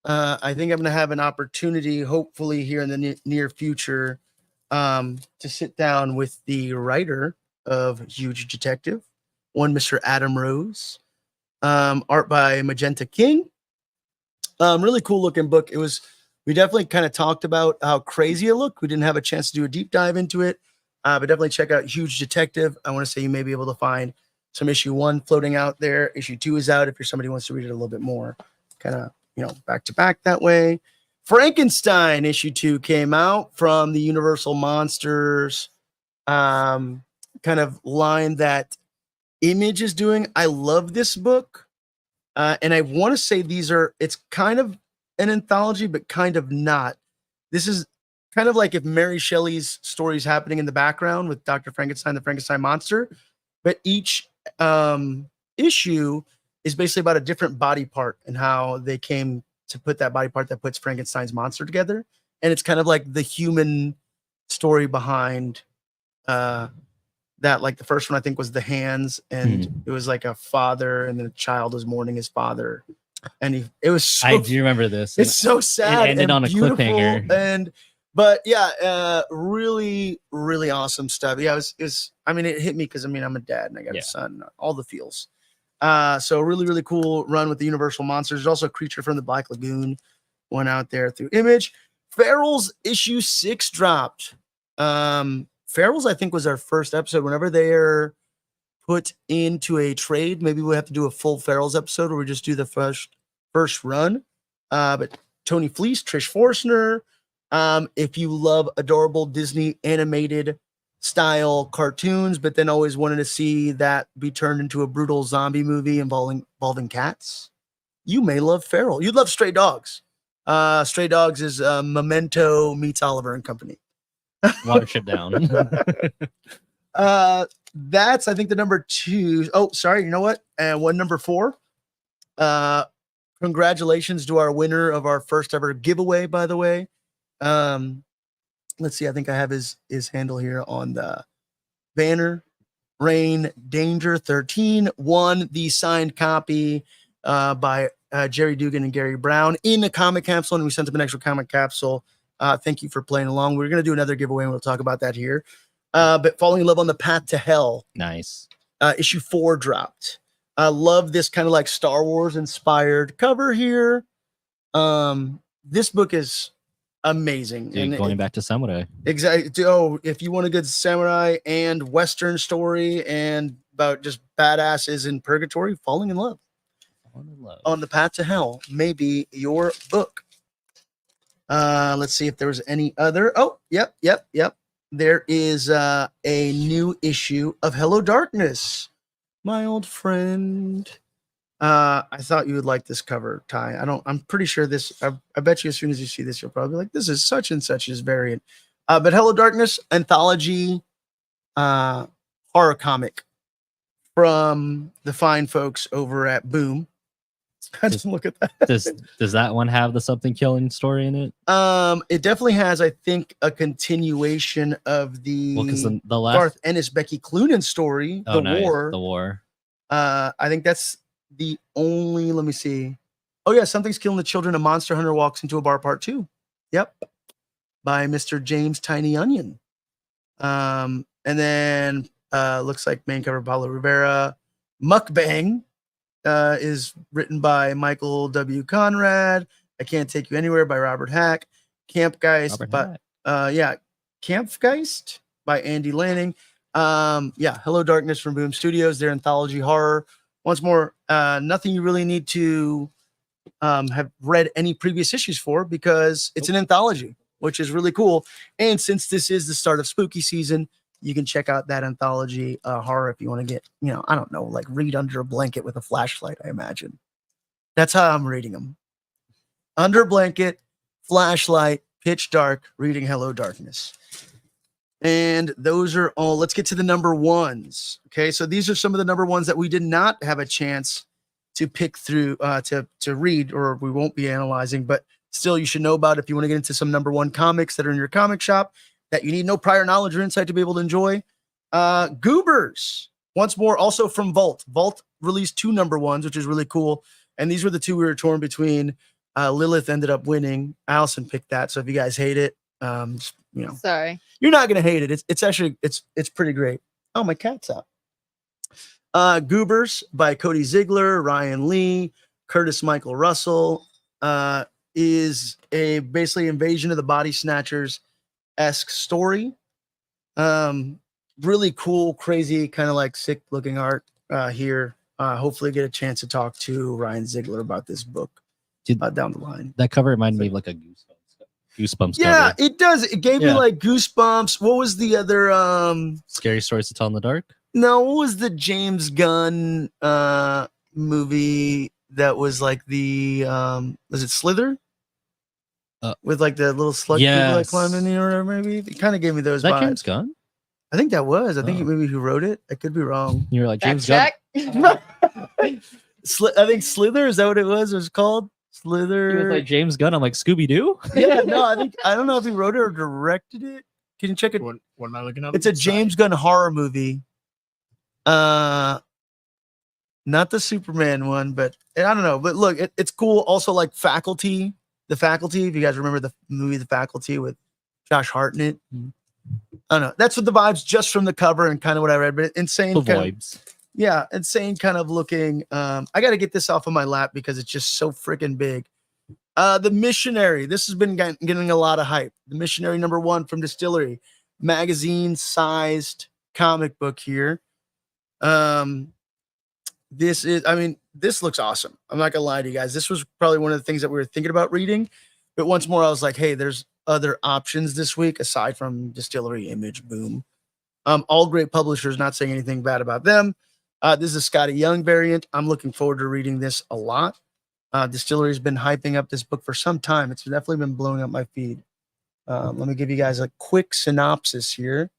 I think I'm going to have an opportunity, hopefully here in the near future, to sit down with the writer of Huge Detective, one Mr. Adam Rose. Art by Magenta King. Really cool looking book. We definitely kind of talked about how crazy it looked. We didn't have a chance to do a deep dive into it, but definitely check out Huge Detective. I want to say you may be able to find some issue 1 floating out there. Issue 2 is out if you're somebody who wants to read it a little bit more, kind of, back to back that way. Frankenstein issue 2 came out from the Universal Monsters kind of line that Image is doing. I love this book. And I want to say it's kind of an anthology, but kind of not. This is kind of like if Mary Shelley's story is happening in the background with Dr. Frankenstein, the Frankenstein monster, but each issue is basically about a different body part and how they came to put that body part that puts Frankenstein's monster together. And it's kind of like the human story behind that. Like the first one, I think, was the hands, and it was like a father, and the child was mourning his father. And it was so, I do remember this. It's so sad. It ended on a cliffhanger. But yeah, really, really awesome stuff. Yeah, it was I mean, it hit me because I'm a dad and I got a son, all the feels. So really, really cool run with the Universal Monsters. There's also a Creature from the Black Lagoon one out there through Image. Ferals issue 6 dropped. Ferals, I think, was our first episode. Whenever they're put into a trade, maybe we'll have to do a full Ferals episode where we just do the first run. But Tony Fleece, Trish Forstner. If you love adorable Disney animated style cartoons, but then always wanted to see that be turned into a brutal zombie movie involving cats, you may love Feral. You'd love Stray Dogs. Stray Dogs is Memento meets Oliver and Company. Watership Down. That's, I think, the number 2. Oh, sorry. You know what? And one number 4. Congratulations to our winner of our first ever giveaway, by the way. Let's see. I think I have his handle here on the banner. Rain Danger 13 won the signed copy by Jerry Dugan and Gary Brown in a comic capsule, and we sent him an extra comic capsule. Thank you for playing along. We're going to do another giveaway, and we'll talk about that here. But Falling in Love on the Path to Hell. Nice. Issue 4 dropped. I love this kind of like Star Wars inspired cover here. This book is amazing. Dude, and going back to samurai. Exactly. Oh, if you want a good samurai and Western story and about just badasses in purgatory, Falling in Love on the Path to Hell may be your book. Let's see if there was any other. Oh, yep. There is a new issue of Hello Darkness, my old friend. I thought you would like this cover, Ty. I'm pretty sure this. I bet you as soon as you see this, you'll probably be like, this is such and such as variant. But Hello Darkness anthology horror comic from the fine folks over at Boom. I just look at that. Does that one have the something killing story in it? It definitely has, I think, a continuation of the the last Garth Ennis, Becky Cloonan story, The War. I think that's the only. Let me see. Oh yeah, Something's Killing the Children. A Monster Hunter Walks into a Bar Part 2 Yep. By Mr. James Tiny Onion. And then looks like main cover Paulo Rivera. Mukbang is written by Michael W. Conrad. I Can't Take You Anywhere by Robert Hack. Campgeist Campgeist by Andy Lanning. Hello Darkness from Boom Studios, their anthology horror. Once more, nothing you really need to have read any previous issues for, because it's an anthology, which is really cool. And since this is the start of spooky season, you can check out that anthology horror if you want to get, I don't know, like read under a blanket with a flashlight, I imagine. That's how I'm reading them. Under a blanket, flashlight, pitch dark, reading Hello Darkness. And those are all. Let's get to the number ones. Okay, so these are some of the number ones that we did not have a chance to pick through to read, or we won't be analyzing, but still you should know about if you want to get into some number one comics that are in your comic shop that you need no prior knowledge or insight to be able to enjoy. Goobers, once more, also from Vault. Vault released 2 number ones, which is really cool. And these were the 2 we were torn between. Lilith ended up winning. Allison picked that. So if you guys hate it, Sorry. you're not gonna hate it. It's actually it's pretty great. Oh, my cat's out. Goobers by Cody Ziegler, Ryan Lee, Curtis Michael Russell is a basically Invasion of the Body Snatchers-esque story. Really cool, crazy, kind of like sick looking art here. Hopefully get a chance to talk to Ryan Ziegler about this book down the line. That cover reminded me of like a Goosebumps Yeah, cover. it does. It gave me like Goosebumps. What was the other Scary Stories to Tell in the Dark? No, what was the James Gunn movie that was like the was it Slither? With like the little slug people that climb in here, or maybe it kind of gave me those Is that vibes. James Gunn? I think that was. I think maybe who wrote it. I could be wrong. You're like James Fact Gunn. check. I think Slither, is that what it was? It was called He was Slither. like James Gunn. I'm like Scooby Doo. Yeah, no, I don't know if he wrote it or directed it. Can you check it? What am I looking up? It's a James Gunn horror movie. Not the Superman one, but I don't know. But look, it's cool. Also, like Faculty, The Faculty. If you guys remember the movie The Faculty with Josh Hartnett, I don't know. That's what the vibes just from the cover and kind of what I read. But insane, The kind of, vibes. yeah, insane kind of looking. I got to get this off of my lap because it's just so freaking big. The Missionary. This has been getting a lot of hype. The Missionary #1 from Distillery, magazine-sized comic book here. This looks awesome. I'm not gonna lie to you guys. This was probably one of the things that we were thinking about reading, but once more, I was like, hey, there's other options this week aside from Distillery, Image, Boom. All great publishers, not saying anything bad about them. This is a Scotty Young variant. I'm looking forward to reading this a lot. Distillery's been hyping up this book for some time. It's definitely been blowing up my feed. Let me give you guys a quick synopsis here.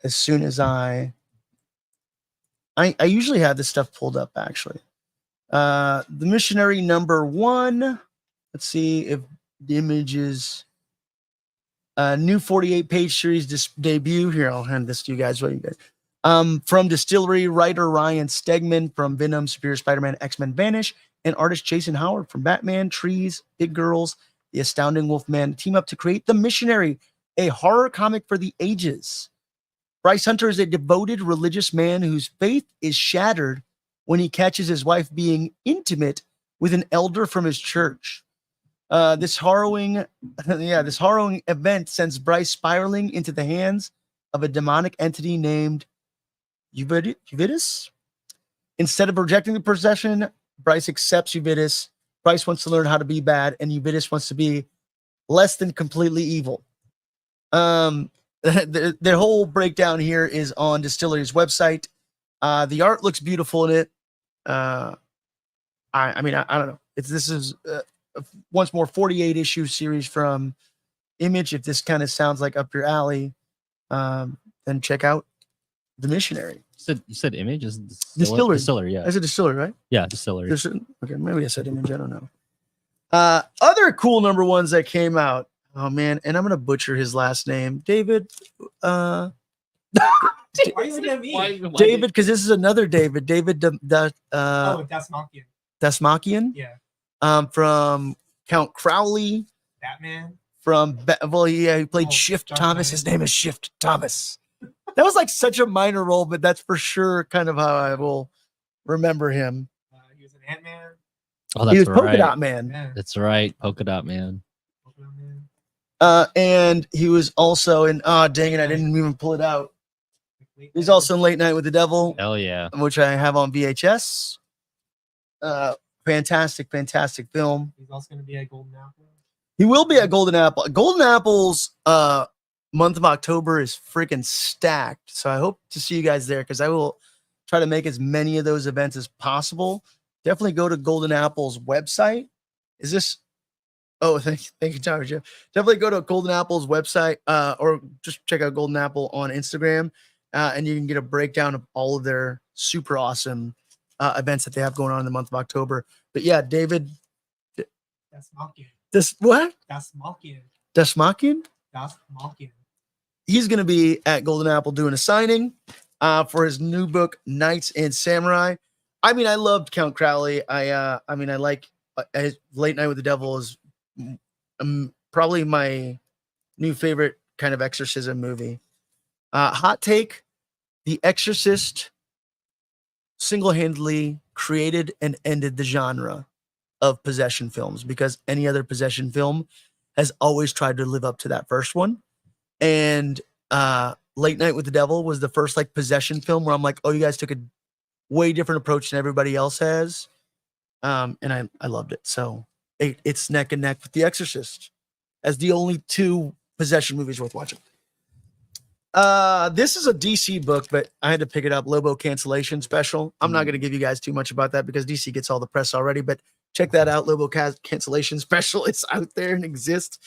As soon as I usually have this stuff pulled up, actually. The Missionary #1. Let's see if the Image is new 48-page series debut. Here, I'll hand this to you guys. From Distillery, writer Ryan Stegman from Venom, Superior Spider-Man, X-Men Vanish, and artist Jason Howard from Batman, Trees, Big Girls, The Astounding Wolfman team up to create The Missionary, a horror comic for the ages. Bryce Hunter is a devoted religious man whose faith is shattered when he catches his wife being intimate with an elder from his church. This harrowing event sends Bryce spiraling into the hands of a demonic entity named Uvidus. Instead of rejecting the possession, Bryce accepts Uvidus. Bryce wants to learn how to be bad, and Uvidus wants to be less than completely evil. The whole breakdown here is on Distillery's website. The art looks beautiful in it. I don't know. This is once more 48 issue series from Image. If this kind of sounds like up your alley, then check out The Missionary. You said Image is Distillery. Distillery, yeah. Is it Distillery, right? Yeah, Distillery. Okay, maybe I said Image. I don't know. Other cool #1s that came out. Oh man, and I'm gonna butcher his last name, David. Why are you looking at me? David, because this is another David. David Dasmakian. Dasmakian. Yeah. From Count Crowley, Batman. Well, yeah, he played Oh, Shift Dark Thomas. Knight. His name is Shift Thomas. That was like such a minor role, but that's for sure kind of how I will remember him. He was an Ant-Man. Oh, He that's was Polka right. Dot Man. Yeah. That's right. Polka Dot Man. And he was also in, dang it, I didn't even pull it out. He's also in Late Night with the Devil, Hell yeah. which I have on VHS. Fantastic film. He's also going to be at Golden Apple. He will be at Golden Apple. Golden Apple's month of October is freaking stacked. So I hope to see you guys there because I will try to make as many of those events as possible. Definitely go to Golden Apple's website. Is this? Oh, thank you, John. Definitely go to Golden Apple's website or just check out Golden Apple on Instagram and you can get a breakdown of all of their super awesome events that they have going on in the month of October. But yeah, David. That's Malkin. This what? That's Malkin. Desmakian? That's Malkin. He's going to be at Golden Apple doing a signing for his new book, Knights and Samurai. I mean, I loved Count Crowley. I like Late Night with the Devil is probably my new favorite kind of exorcism movie. Hot take: The Exorcist single-handedly created and ended the genre of possession films because any other possession film has always tried to live up to that first one. And Late Night with the Devil was the first like possession film where I'm like, oh, you guys took a way different approach than everybody else has. And I loved it. So it's neck and neck with The Exorcist as the only two possession movies worth watching. This is a DC book, but I had to pick it up. Lobo Cancellation Special. I'm not going to give you guys too much about that because DC gets all the press already, but check that out. Lobo Cancellation Special. It's out there and exists.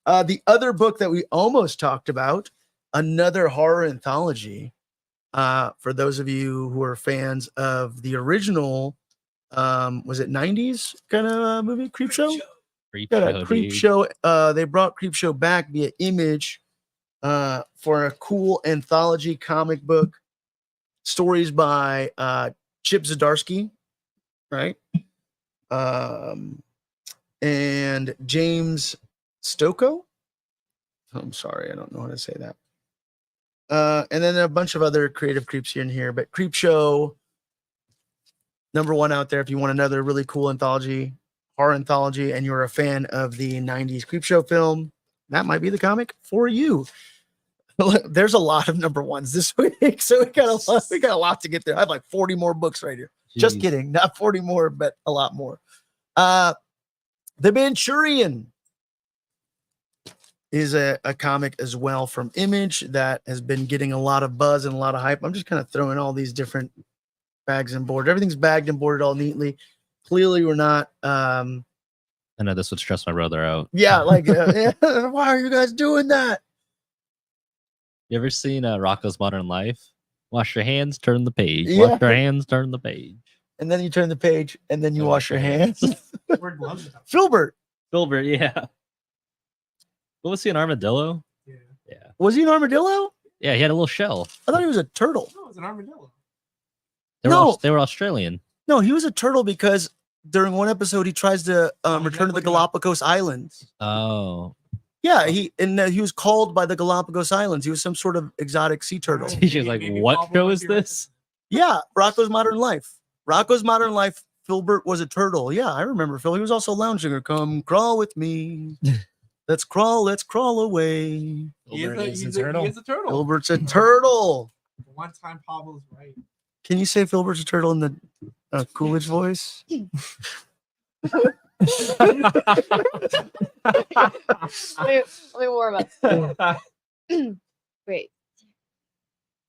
The other book that we almost talked about, another horror anthology. For those of you who are fans of the original, was it 90s kind of movie, Creepshow? Creepshow. They brought Creepshow back via Image for a cool anthology comic book. Stories by Chip Zdarsky, right? And James Stokoe. I'm sorry, I don't know how to say that. And then a bunch of other creative creeps here and here, but Creepshow, #1 out there if you want another really cool anthology, horror anthology, and you're a fan of the 90s Creepshow film, that might be the comic for you. There's a lot of #1s this week, so we got a lot to get there. I have like 40 more books right here. Jeez. Just kidding, not 40 more, but a lot more. The Manchurian is a comic as well from Image that has been getting a lot of buzz and a lot of hype. I'm just kind of throwing all these different bags and board. Everything's bagged and boarded all neatly. Clearly, we're not. I know this would stress my brother out. Yeah, like why are you guys doing that? You ever seen Rocko's Modern Life? Wash your hands, turn the page. Yeah. Wash your hands, turn the page. And then you turn the page, and then you wash your hands. Filbert. Filbert, yeah. What was he, an armadillo? Yeah. Was he an armadillo? Yeah, he had a little shell. I thought he was a turtle. No, it was an armadillo. They were Australian. No, he was a turtle because during one episode he tries to return to the Galapagos Islands. Oh. Yeah, he was called by the Galapagos Islands. He was some sort of exotic sea turtle. He's just like, what show is this? Yeah, Rocko's Modern Life. Rocko's Modern Life, Filbert was a turtle. Yeah, I remember Phil. He was also a lounge singer. Come crawl with me. Let's crawl away. He's a turtle. Filbert's a turtle. One time Pablo's right. Can you say Filbert's a turtle in the Coolidge voice? Let me warm up. Wait.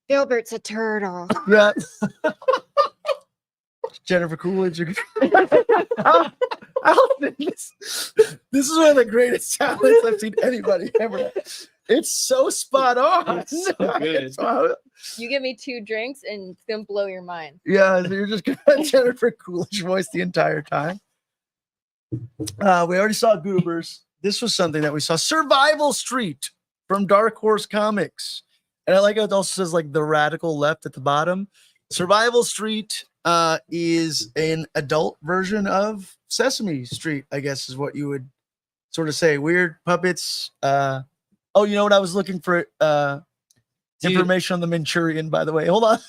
Filbert's a turtle. Yeah. Jennifer Coolidge. This is one of the greatest talents I've seen anybody ever. It's so spot on. It's so good. You give me 2 drinks and it's gonna blow your mind. Yeah, so you're just gonna Jennifer Coolidge voice the entire time. We already saw Goobers. This was something that we saw. Survival Street from Dark Horse Comics. And I like how it also says like the radical left at the bottom. Survival Street is an adult version of Sesame Street, I guess is what you would sort of say? Weird puppets. Oh, you know what? I was looking for Dude. information on the Manchurian, by the way. Hold on.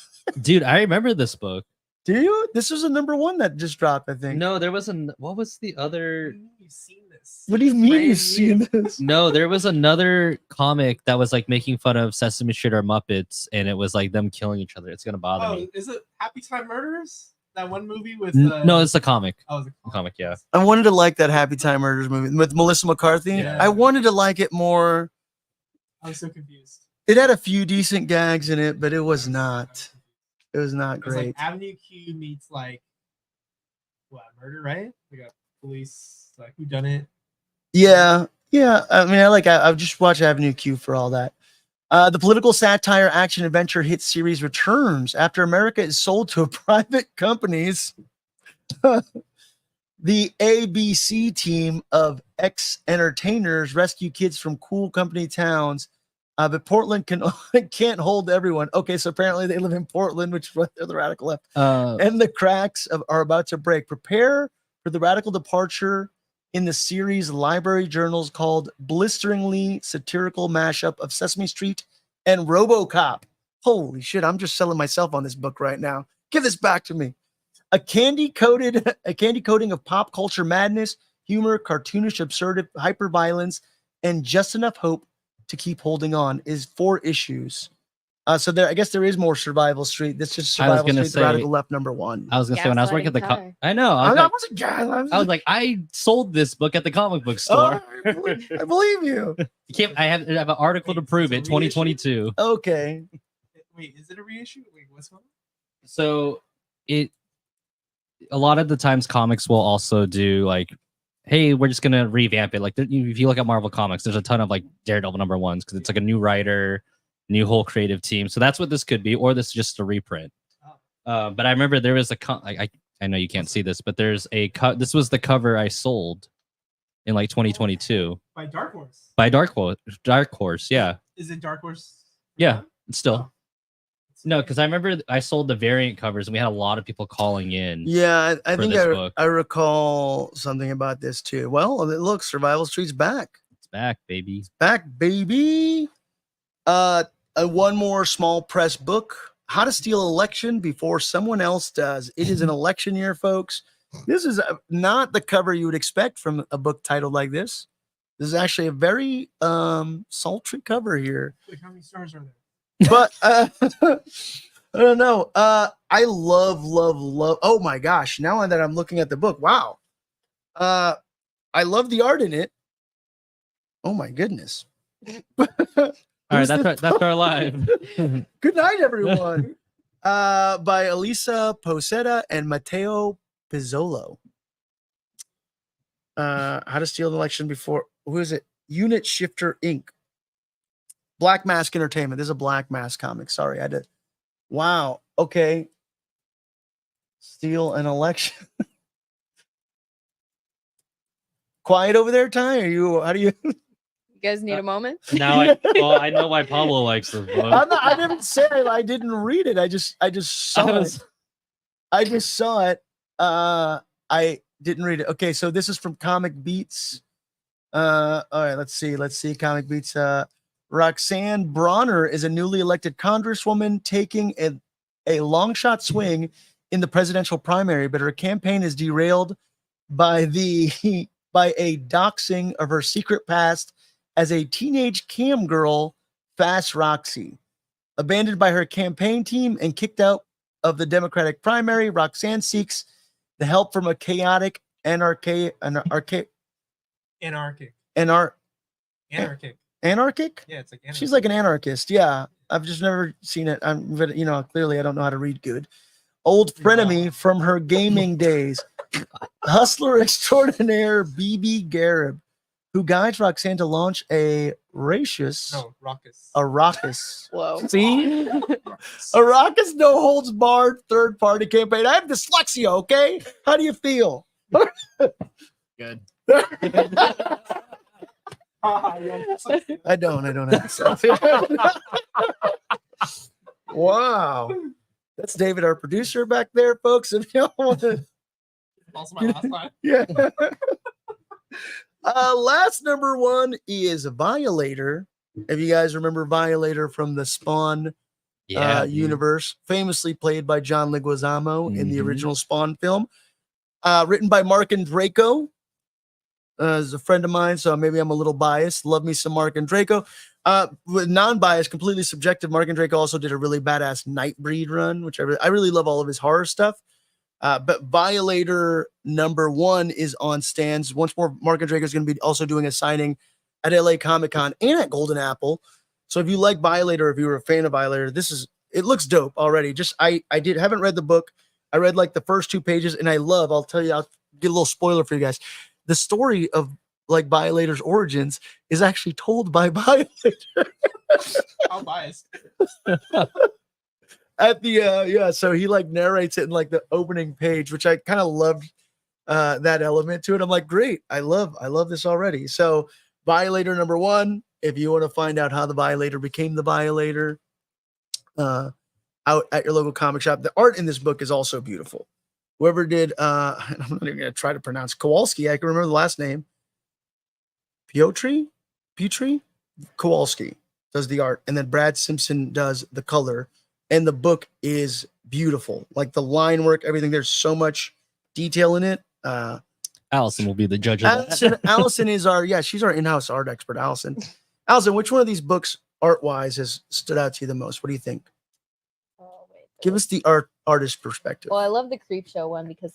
Dude, I remember this book. Do you? This was a #1 that just dropped, I think. No, there was what was the other? You've seen this. What do you mean you've seen this? No, there was another comic that was like making fun of Sesame Street or Muppets, and it was like them killing each other. It's gonna bother Oh, me. is it Happy Time Murders? That one movie with No, it's a comic. oh, it's a Comic, yeah. I wanted to like that Happy Time Murders movie with Melissa McCarthy. Yeah. I wanted to like it more. I was so confused. It had a few decent gags in it, but it was not. It was not It was like great. Avenue Q meets like what murder, right? We got police, like who done it? Yeah, yeah. I mean, I've just watched Avenue Q for all that. The political satire action adventure hit series returns after America is sold to private companies. The ABC team of ex-entertainers rescue kids from cool company towns, but Portland can't hold everyone. Okay, so apparently they live in Portland, which is what they're the radical left. And the cracks are about to break. Prepare for the radical departure in the series library journals called Blisteringly Satirical Mashup of Sesame Street and RoboCop. Holy shit, I'm just selling myself on this book right now. Give this back to me. A candy coating of pop culture madness, humor, cartoonish absurdity, hyperviolence, and just enough hope to keep holding on is 4 issues. So there, I guess there is more Survival Street. This is I was Survival gonna Street, say- the Radical Left #1. I was gonna say when I was working at the Gaslighting I know. I wasn't I was like, I sold this book at the comic book store. Oh, I believe you. You can't. I have an article to Wait, prove it's it. a reissue? 2022. Okay. Wait, is it a reissue? Wait, what's going on? So a lot of the times comics will also do like, hey, we're just gonna revamp it. Like if you look at Marvel Comics, there's a ton of like Daredevil #1s because it's like a new writer, new whole creative team. So that's what this could be, or this is just a reprint. But I remember there was I know you can't see this, but there's this was the cover I sold in like 2022 By Dark Horse. by Dark Horse. Yeah, Is it Dark Horse? yeah, it's still. Oh. No, because I remember I sold the variant covers and we had a lot of people calling in. Yeah, I For think this book. I recall something about this too. Well, look, Survival Street's back. It's back, baby. Back, baby. One more small press book. How to Steal Election Before Someone Else Does. It is an election year, folks. This is not the cover you would expect from a book titled like this. This is actually a very sultry cover here. Wait, how many stars are there? But I don't know. I love. Oh my gosh! Now that I'm looking at the book, wow. I love the art in it. Oh my goodness. All right, that's our live. Good night, everyone. By Elisa Posetta and Matteo Pizzolo. How to Steal an Election Before. Who is it? Unit Shifter Inc. Black Mask Entertainment. This is a Black Mask comic. Sorry, I had to. Wow. Okay. Steal an election. Quiet over there, Ty? How do you? You guys need a moment? Now I know why Pablo likes this book. I didn't say it. I didn't read it. I just saw it. I just saw it. I didn't read it. Okay, so this is from Comic Beats. All right, let's see. Comic Beats. Roxanne Bronner is a newly elected congresswoman taking a long shot swing in the presidential primary, but her campaign is derailed by a doxing of her secret past as a teenage cam girl, Fast Roxy. Abandoned by her campaign team and kicked out of the Democratic primary, Roxanne seeks the help from a chaotic anarchic. Yeah, it's like She's like an anarchist. Yeah, I've just never seen it. Clearly I don't know how to read good. Old frenemy from her gaming days, hustler extraordinaire BB Garib, who guides Roxanne to launch a raucous, Whoa. See? a raucous, no holds barred third party campaign. I have dyslexia. Okay, how do you feel? Good. I don't have stuff. Wow. That's David, our producer back there, folks. If y'all want to, Also my last line. yeah. Last number one is Violator. If you guys remember Violator from the Spawn Dude. universe, famously played by John Leguizamo in the Mhm. original Spawn film. Written by Mark and Draco. Is a friend of mine, so maybe I'm a little biased. Love me some Mark and Draco. With non-biased, completely subjective, Mark and Draco also did a really badass Nightbreed run, which I really love all of his horror stuff. But Violator number one is on stands. Once more, Mark and Draco is going to be also doing a signing at LA Comic Con and at Golden Apple. So if you like Violator, if you were a fan of Violator, it looks dope already. Just haven't read the book. I read like the first 2 pages, and I'll tell you, I'll get a little spoiler for you guys. The story of like Violator's origins is actually told by Violator. How biased. At the so he like narrates it in like the opening page, which I kind of loved that element to it. I'm like, great, I love this already. So Violator number one, if you want to find out how the Violator became the Violator, out at your local comic shop. The art in this book is also beautiful. Whoever did I'm not even gonna try to pronounce Kowalski, I can remember the last name. Petri Kowalski does the art, and then Brad Simpson does the color. And the book is beautiful. Like the line work, everything. There's so much detail in it. Allison will be the judge of that. Allison is she's our in-house art expert, Allison. Allison, which one of these books art-wise has stood out to you the most? What do you think? Oh, wait, Give us the artist perspective. Well, I love the Creepshow one because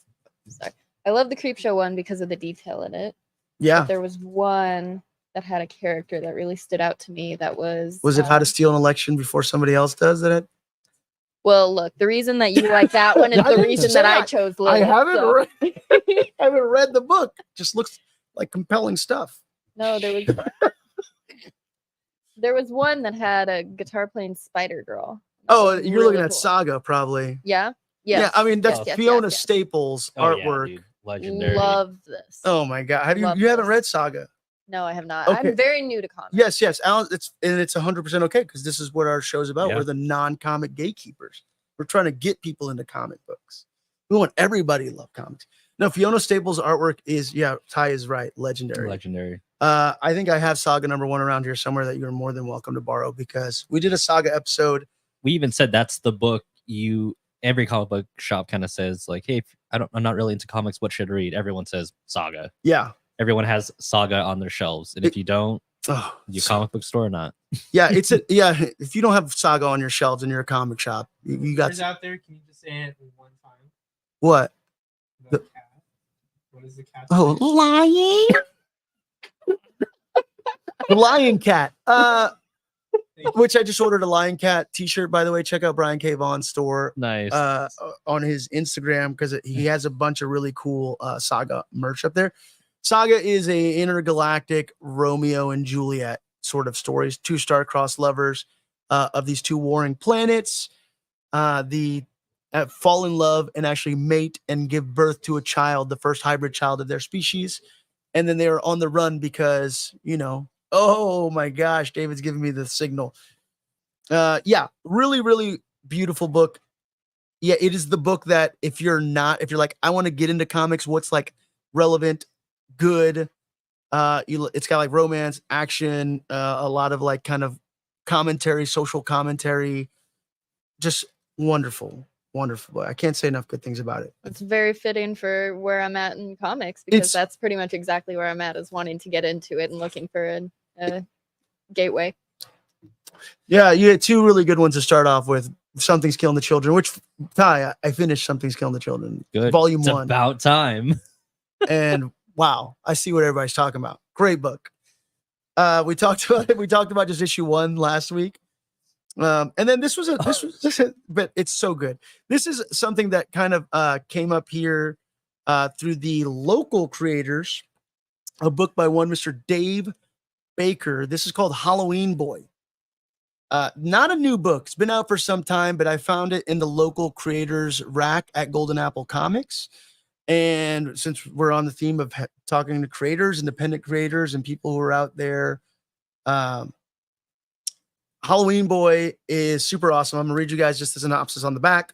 I love the Creepshow one because of the detail in it. Yeah. But there was one that had a character that really stood out to me. That was it How to Steal an Election Before Somebody Else does it? Well, look, the reason that you like that one is the reason that I chose Lilith. I haven't so. haven't read the book. Just looks like compelling stuff. No, there was one that had a guitar playing spider girl. Oh, you're looking at cool. Saga, probably. Yeah. Yeah, I mean that's Yes, Fiona yes. Staples artwork. Dude. Legendary. Love this. Oh my god, Love you haven't this. read Saga? No, I have not. Okay. I'm very new to comics. Yes, Alan. It's 100% okay because this is what our show's about. Yeah. We're the non-comic gatekeepers. We're trying to get people into comic books. We want everybody to love comics. No, Fiona Staples' artwork is Ty is right, legendary. Legendary. I think I have Saga number one around here somewhere that you're more than welcome to borrow because we did a Saga episode. We even said that's the book every comic book shop kind of says like, hey, I'm not really into comics. What should I read? Everyone says Saga. Yeah. Everyone has Saga on their shelves, and if you don't, you comic book store or not? Yeah, if you don't have Saga on your shelves in your comic shop, you got out there. Can you just say it one time? What? The cat. What is the cat? Oh, lion. The Lion Cat. Which I just ordered a Lion Cat t-shirt, by the way. Check out Brian K. Vaughn's store. Nice. On his Instagram because he has a bunch of really cool Saga merch up there. Saga is a intergalactic Romeo and Juliet sort of stories. 2 star-crossed lovers of these 2 warring planets. Fall in love and actually mate and give birth to a child, the first hybrid child of their species. And then they are on the run because, oh my gosh, David's giving me the signal. Really, really beautiful book. Yeah, it is the book that if you're like, I want to get into comics, what's like relevant, good. It's got like romance, action, a lot of like kind of commentary, social commentary. Just wonderful book. I can't say enough good things about it. It's very fitting for where I'm at in comics because that's pretty much exactly where I'm at, is wanting to get into it and looking for a gateway. Yeah, you had 2 really good ones to start off with. Something's Killing the Children, which Ty, I finished Something's Killing the Children. Good. Volume It's 1. About time. And wow, I see what everybody's talking about. Great book. We talked about just issue 1 last week. And then this was but it's so good. This is something that kind of came up here through the local creators, a book by one Mr. Dave Baker. This is called Halloween Boy. Not a new book. It's been out for some time, but I found it in the local creators rack at Golden Apple Comics. And since we're on the theme of talking to creators, independent creators, and people who are out there, Halloween Boy is super awesome. I'm going to read you guys just a synopsis on the back.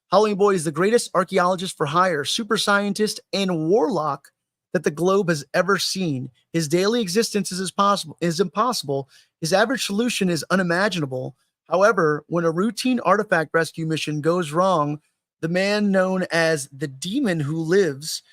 Halloween Boy is the greatest archaeologist for hire, super scientist, and warlock that the globe has ever seen. His daily existence is impossible. His average solution is unimaginable. However, when a routine artifact rescue mission goes wrong, the man known as the demon who lives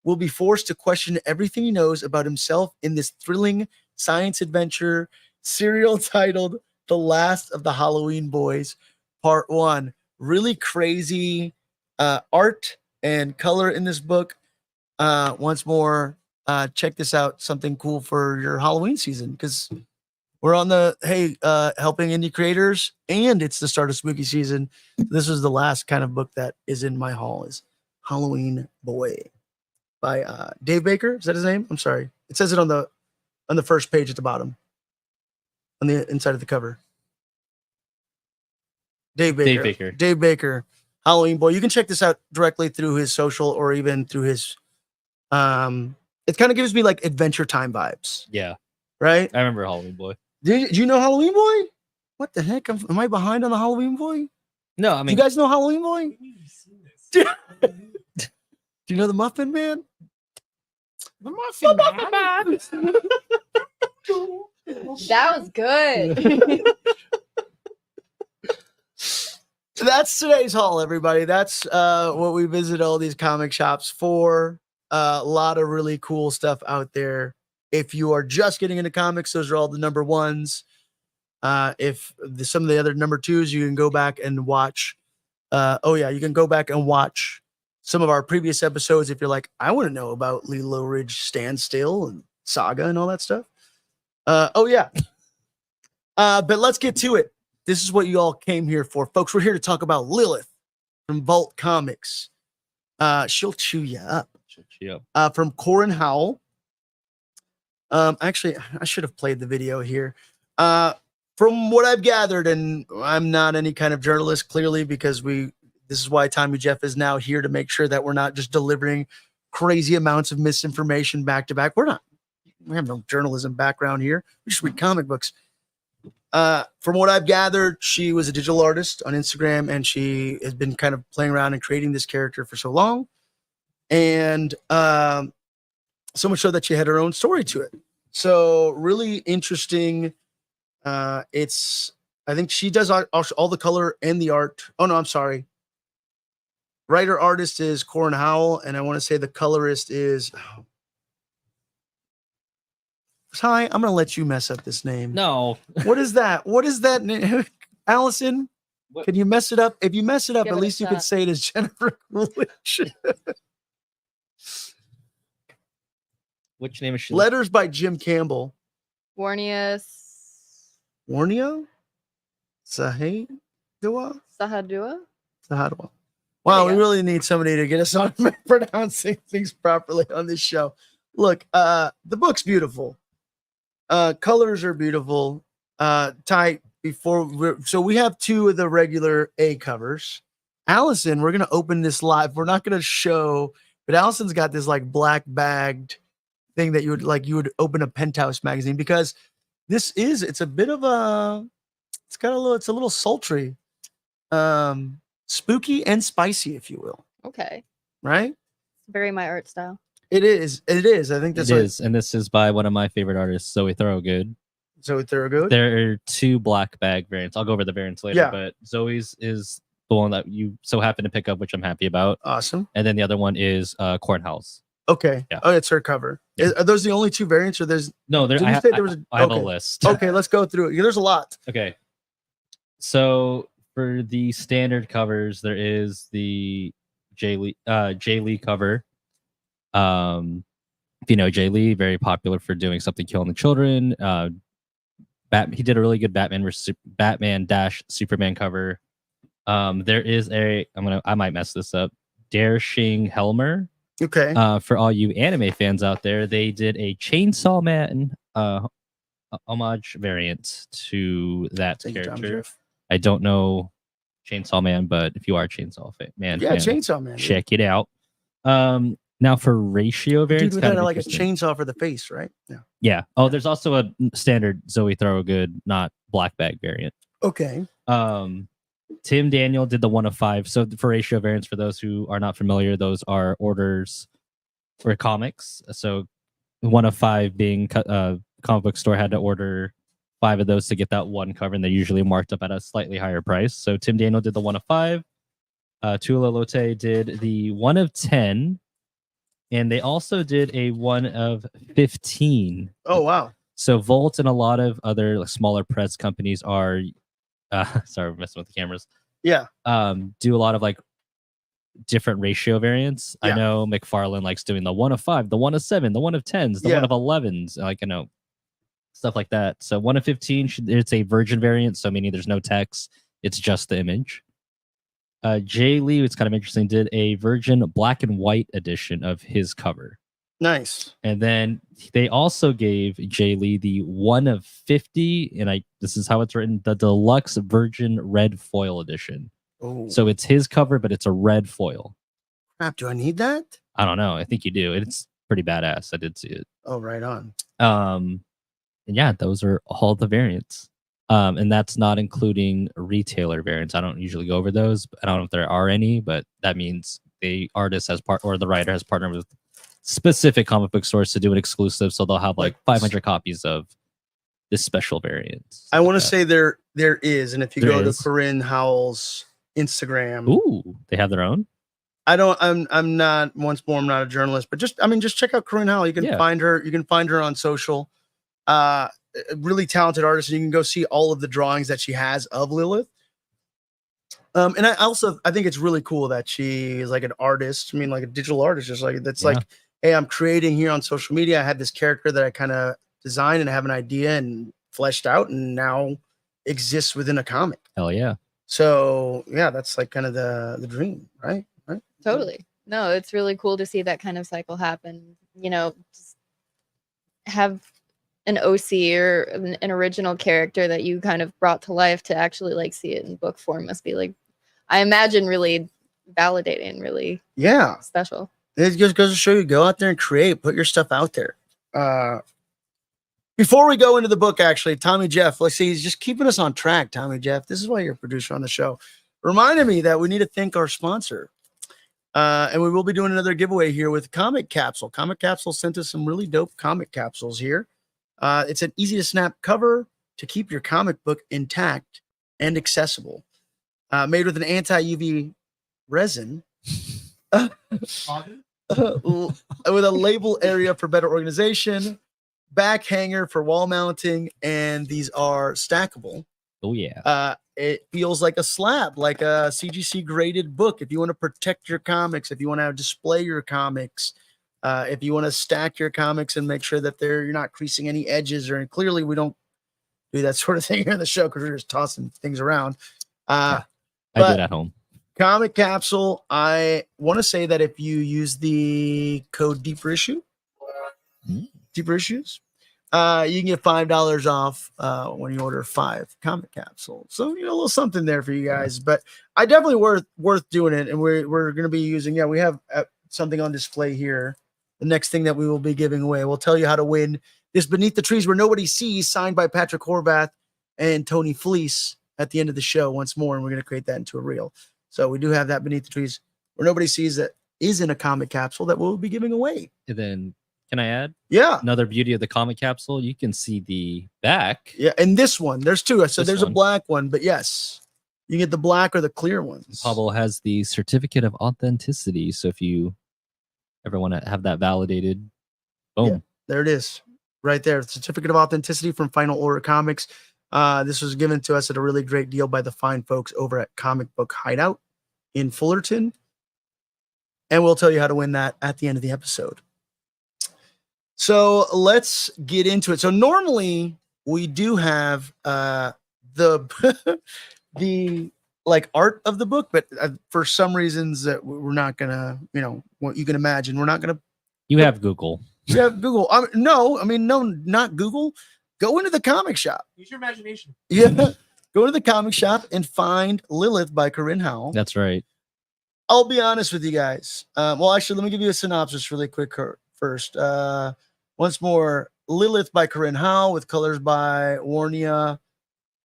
will be forced to question everything he knows about himself in this thrilling science adventure serial titled The Last of the Halloween Boys, Part 1. Really crazy art and color in this book. Once more, check this out. Something cool for your Halloween season, because we're on the helping indie creators, and it's the start of spooky season. This is the last kind of book that is in my haul, is Halloween Boy by Dave Baker. Is that his name? I'm sorry. It says it on the first page at the bottom, on the inside of the cover. Dave Baker, Halloween Boy. You can check this out directly through his social, or even through his it kind of gives me like Adventure Time vibes. Yeah. Right? I remember Halloween Boy. Do you know Halloween Boy? What the heck? Am I behind on the Halloween Boy? No, I Do mean, you guys know Halloween Boy? You've seen this. Do you know the Muffin Man? The Muffin Man. That was good. So that's today's haul, everybody. That's what we visit all these comic shops for. A lot of really cool stuff out there. If you are just getting into comics, those are all the number ones. Some of the other number twos, you can go back and watch. You can go back and watch some of our previous episodes if you're like, I want to know about Lilo Ridge Standstill and Saga and all that stuff. But let's get to it. This is what you all came here for, folks. We're here to talk about Lilith from Vault Comics. She'll chew you up. From Corin Howell. Actually, I should have played the video here. From what I've gathered, and I'm not any kind of journalist, clearly, because this is why Tommy Jeff is now here, to make sure that we're not just delivering crazy amounts of misinformation back to back. We have no journalism background here. We just read comic books. From what I've gathered, she was a digital artist on Instagram, and she has been kind of playing around and creating this character for so long. And so much so that she had her own story to it. So really interesting. I think she does all the color and the art. Oh, no, I'm sorry. Writer artist is Corin Howell, and I want to say the colorist is... Ty, I'm going to let you mess up this name. no. What is that? What is that name? Allison, What? can you mess it up? If you mess it up, Give at it a least you can shot. say it as Jennifer Coolidge. Which name is she? Letters by Jim Campbell. Warnia Warnia Sahadewa? Sahadewa. Sahadewa. Wow, you we go. really need somebody to get us on pronouncing things properly on this show. Look, the book's beautiful. Colors are beautiful. Ty, so we have two of the regular A covers. Allison, we're gonna open this live. We're not gonna show, but Allison's got this like black bagged thing that you would open a Penthouse magazine, because it's a bit of it's a little sultry, spooky and spicy, if you will. Okay. Right? Very my art style. It is. I think that's It is, and this is by one of my favorite artists, Zoe Thorogood. Zoe Thorogood. There are two black bag variants. I'll go over the variants later, Yeah. but Zoe's is the one that you so happen to pick up, which I'm happy about. Awesome. And then the other one is Corin Howell's. Okay. Yeah. Oh, it's her cover. Yeah. Are those the only two variants, or there's? No, there. Did I, you ha- say there was I have a okay. list. Okay, let's go through it. Yeah, there's a lot. Okay. So for the standard covers, there is the Jay Lee cover. If you know Jay Lee, very popular for doing Something Killing the Children. He did a really good Batman - Superman cover. There is I might mess this up. Der Shing Helmer. Okay. For all you anime fans out there, they did a Chainsaw Man homage variant to that Thank you, Tom character. Jeff. I don't know Chainsaw Man, but if you are a Chainsaw Man, Yeah, fan, Chainsaw Man. check it out. Now for ratio Dude variants, with kind that, of like a interesting. chainsaw for the face, right? Yeah. Yeah. Oh, there's also a standard Zoe Thorogood, not black bag variant. Okay. Tim Daniel did the 1 of 5. So for ratio variants, for those who are not familiar, those are orders for comics. So one of 5 being comic book store had to order 5 of those to get that one cover, and they're usually marked up at a slightly higher price. So Tim Daniel did the 1 of 5. Tula Lote did the 1 of 10, and they also did a 1 of 15. Oh wow. So Volt and a lot of other smaller press companies are sorry, I'm messing with the cameras. Yeah. Do a lot of like different ratio variants. Yeah. I know McFarlane likes doing the 1 of 5, the 1 of 7, the 1 of 10s, the Yeah. 1 of 11s, like stuff like that. So 1 of 15, it's a virgin variant, so meaning there's no text, it's just the image. Jay Lee, it's kind of interesting, did a virgin black and white edition of his cover. Nice. And then they also gave Jay Lee the 1 of 50, and this is how it's written, the deluxe virgin red foil edition. Oh, So it's his cover, but it's a red foil. crap. Do I need that? I don't know. I think you do. It's pretty badass. I did see it. Oh, right on. And yeah, those are all the variants. And that's not including retailer variants. I don't usually go over those. I don't know if there are any, but that means the artist or the writer has partnered with specific comic book stores to do an exclusive. So they'll have like 500 copies of this special variant. I want to say there is, and if you There go is. to Corin Howell's Instagram, Ooh, they have their own. I'm not I'm not a journalist, but just check out Corin Howell. You can Yeah. find her. You can find her on social. A really talented artist, and you can go see all of the drawings that she has of Lilith. And I think it's really cool that she is like an artist. I mean, like a digital artist, just like that's Yeah. like, hey, I'm creating here on social media. I had this character that I kind of designed and have an idea and fleshed out, and now exists within a comic. Hell yeah. So yeah, that's like kind of the dream, right? Right. Totally. No, it's really cool to see that kind of cycle happen. You know, just have an OC or an original character that you kind of brought to life to actually like see it in book form must be like, I imagine, really validating, really Yeah. special. It just goes to show you, go out there and create, put your stuff out there. Before we go into the book, actually, Tommy Jeff, let's see, he's just keeping us on track. Tommy Jeff, this is why you're a producer on the show. Reminded me that we need to thank our sponsor. And we will be doing another giveaway here with Comic Capsule. Comic Capsule sent us some really dope comic capsules here. It's an easy to snap cover to keep your comic book intact and accessible. Made with an anti-UV resin. With a label area for better organization, back hanger for wall mounting, and these are stackable. Oh yeah. It feels like a slab, like a CGC graded book. If you want to protect your comics, if you want to display your comics, if you want to stack your comics and make sure that you're not creasing any edges, and clearly we don't do that sort of thing here in the show because we're just tossing things around. I do but- it at home. Comic Capsule, I want to say that if you use the code Deeper Issues, you can get $5 off when you order 5 comic capsules. So, a little something there for you guys. But I definitely worth doing it. And we're going to be using, we have something on display here. The next thing that we will be giving away. We'll tell you how to win this Beneath the Trees Where Nobody Sees, signed by Patrick Horvath and Tony Fleece at the end of the show once more. And we're going to create that into a reel. So we do have that Beneath the Trees Where Nobody Sees that is in a comic capsule that we'll be giving away. And then, can I add Yeah. another beauty of the comic capsule? You can see the back. Yeah. And this one, there's 2. So This there's a one. black one, but yes, you get the black or the clear ones. Pablo has the certificate of authenticity. So if you ever want to have that validated, boom. Yeah. There it is. Right there. Certificate of authenticity from Final Order Comics. This was given to us at a really great deal by the fine folks over at Comic Book Hideout in Fullerton. And we'll tell you how to win that at the end of the episode. So let's get into it. So normally we do have the the like art of the book, but for some reasons that we're not gonna, what you can imagine, we're not gonna. You have Google. Yeah, Google. No, not Google. Go into the comic shop. Use your imagination. Yeah. Go to the comic shop and find Lilith by Corin Howell. That's right. I'll be honest with you guys. Well, actually, let me give you a synopsis really quick first. Once more, Lilith by Corin Howell with colors by Warnia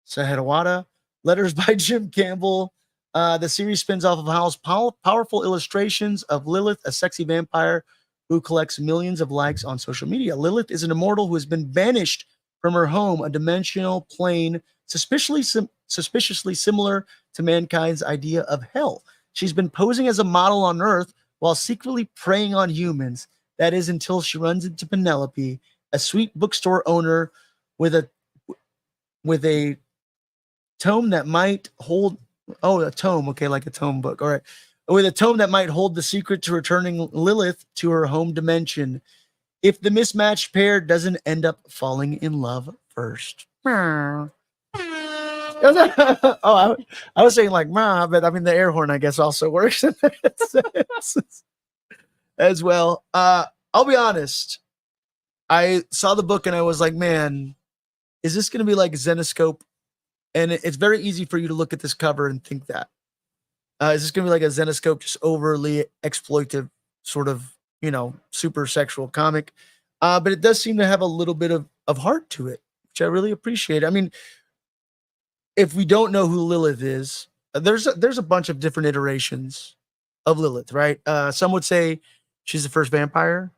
Sahadewa, letters by Jim Campbell. The series spins off of Howell's powerful illustrations of Lilith, a sexy vampire who collects millions of likes on social media. Lilith is an immortal who has been banished from her home, a dimensional plane suspiciously similar to mankind's idea of hell. She's been posing as a model on Earth while secretly preying on humans. That is until she runs into Penelope, a sweet bookstore owner with a tome that might hold a tome, okay, like a tome book. All right. With a tome that might hold the secret to returning Lilith to her home dimension if the mismatched pair doesn't end up falling in love first. I was saying like ma, but I mean the air horn I guess also works in that sense as well. I'll be honest. I saw the book and I was like, man, is this going to be like Zenoscope? And it's very easy for you to look at this cover and think that. Is this going to be like a Zenoscope, just overly exploitive, sort of, super sexual comic? But it does seem to have a little bit of heart to it, which I really appreciate. I mean, if we don't know who Lilith is, there's a bunch of different iterations of Lilith, right? Some would say she's the first vampire,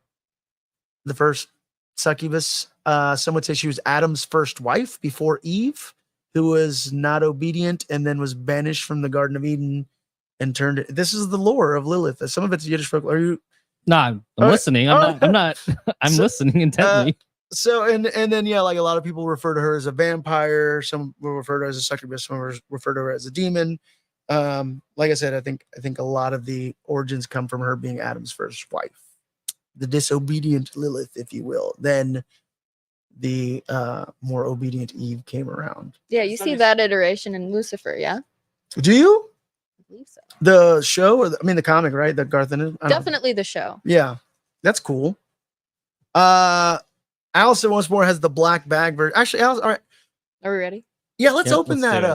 the first succubus. Some would say she was Adam's first wife before Eve, who was not obedient and then was banished from the Garden of Eden and turned. This is the lore of Lilith. Some of it's Yiddish folk. Are you? No, I'm listening. I'm not. I'm listening intently. So and then like a lot of people refer to her as a vampire. Some will refer to her as a succubus. Some will refer to her as a demon. Like I said, I think a lot of the origins come from her being Adam's first wife, the disobedient Lilith, if you will. Then the more obedient Eve came around. Yeah, you see that iteration in Lucifer, yeah? Do you? I believe so. The show, or the comic, right? That Garth in it? Definitely the show. Yeah, that's cool. Allison once more has the black bag version. Actually, Allison, all right. Are we ready? Yeah, let's open let's that do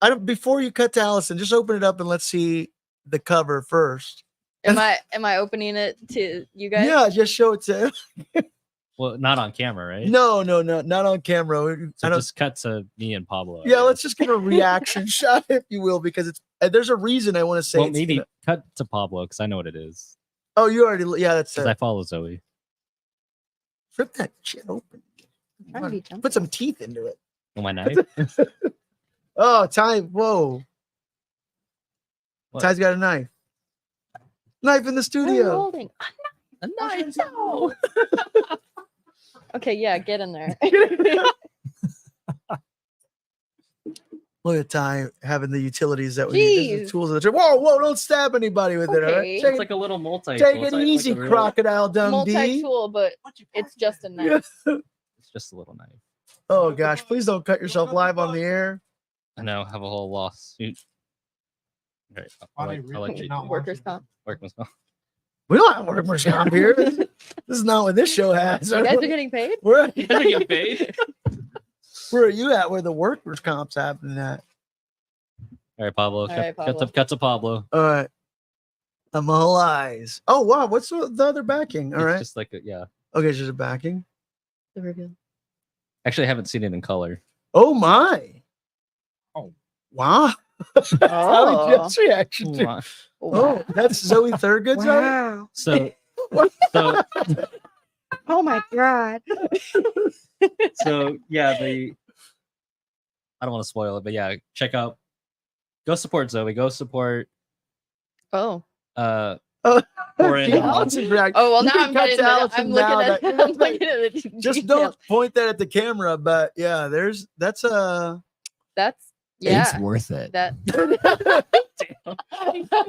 it. up. Before you cut to Allison, just open it up and let's see the cover first. Am I opening it to you guys? Yeah, just show it to. Well, not on camera, right? No, not on camera. So just cut to me and Pablo. Yeah, let's just give a reaction shot, if you will, because it's there's a reason I want to say. Well, maybe cut to Pablo because I know what it is. Oh, you already. Yeah, that's Because I follow Zoe. Rip that shit open. Trying to be jumpy. Put some teeth into it. Oh, my knife. Oh, Ty! Whoa, What? Ty's got a knife. Knife in the What are you studio. holding? A knife. No. Okay, yeah, get in there. Look at Ty having the utilities that we need. The Jeez. tools of the trade. Whoa! Don't stab anybody with it. All right? Okay. Take, It's like a little multi. take it easy, Crocodile Dundee. Multi-tool, but it's just a knife. It's just a little knife. Oh gosh! Please don't cut yourself live on the air. I know. Have a whole lawsuit. All right. I'll let you. Workers' comp. Workman's comp. We don't have workers' comp here. This is not what this show has. You guys are getting paid? Where You guys are getting paid. where are you at? Where the workers' comp's happening at? All right, Pablo. right, Cut to Pablo. All right. I'm all eyes. Oh wow! What's the other backing? All It's right. just like yeah. Okay, just a backing. The reveal. Actually, I haven't seen it in color. Oh my! Oh. Wow! Oh. That's reaction to. Wow. Oh, that's Zoe Thurgood. Zoe? Wow. So Oh my god. yeah, I don't want to spoil it, but yeah, check out. Go support Zoe. Go support Oh. Corin. Allison's reaction. Oh well, You now can I'm cut getting to it. Allison I'm looking now at. that- I'm looking at the Just detail. don't point that at the camera, but yeah, that's That's yeah. It's worth it. That.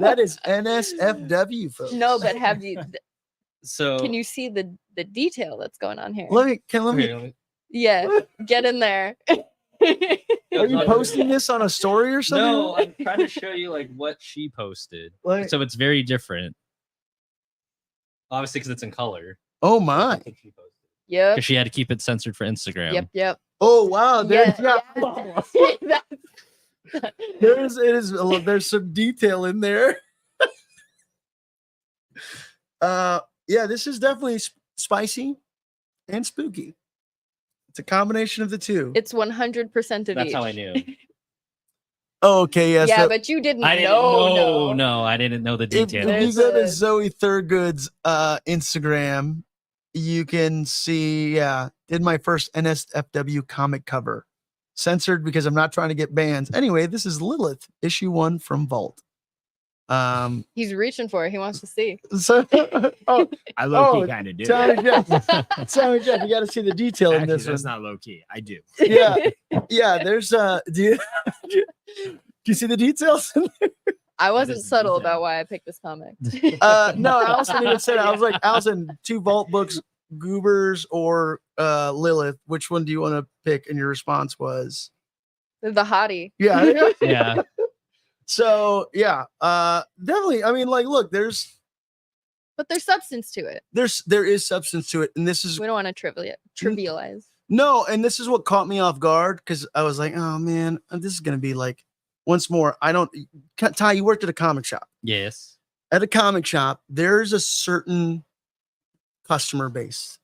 that is NSFW, folks. No, but have you? So Can you see the detail that's going on here? let me Okay, Yeah, get in there. are you posting this on a story or something? No, I'm trying to show you like what she posted. Like- So it's very different. Obviously, because it's in color. Oh my. That's what she posted. Yep. Because she had to keep it censored for Instagram. Yep. Oh wow. There's Yeah. there's some detail in there. Yeah, this is definitely spicy and spooky. It's a combination of the two. It's 100% of That's each. how I knew. Oh, okay, yeah. Yeah, so but you didn't I didn't know. No, I didn't know the if details. you There's go to a- Zoe Thurgood's Instagram, you can see, did my first NSFW comic cover. Censored because I'm not trying to get bans. Anyway, this is Lilith, issue 1 from Vault. He's reaching for it. He wants to see. So, oh, I low key Oh, kind of do. Tommy Jeff, Tommy Jeff, you got to see the detail in Actually, this that's one. not low key. I do. Yeah, yeah. There's do you see the details? I wasn't is the subtle detail. about why I picked this comic. No, Allison even said it. I was like, Allison, 2 Vault books, Goobers or Lilith. Which one do you want to pick? And your response was, The hottie. yeah. Yeah. So yeah, definitely. I mean, like, look, there's But there's substance to it. there is substance to it, and this is We don't want to trivialize. no, and this is what caught me off guard because I was like, oh man, this is gonna be like once more. I don't. Ty, you worked at a comic shop. Yes. At a comic shop, there's a certain customer base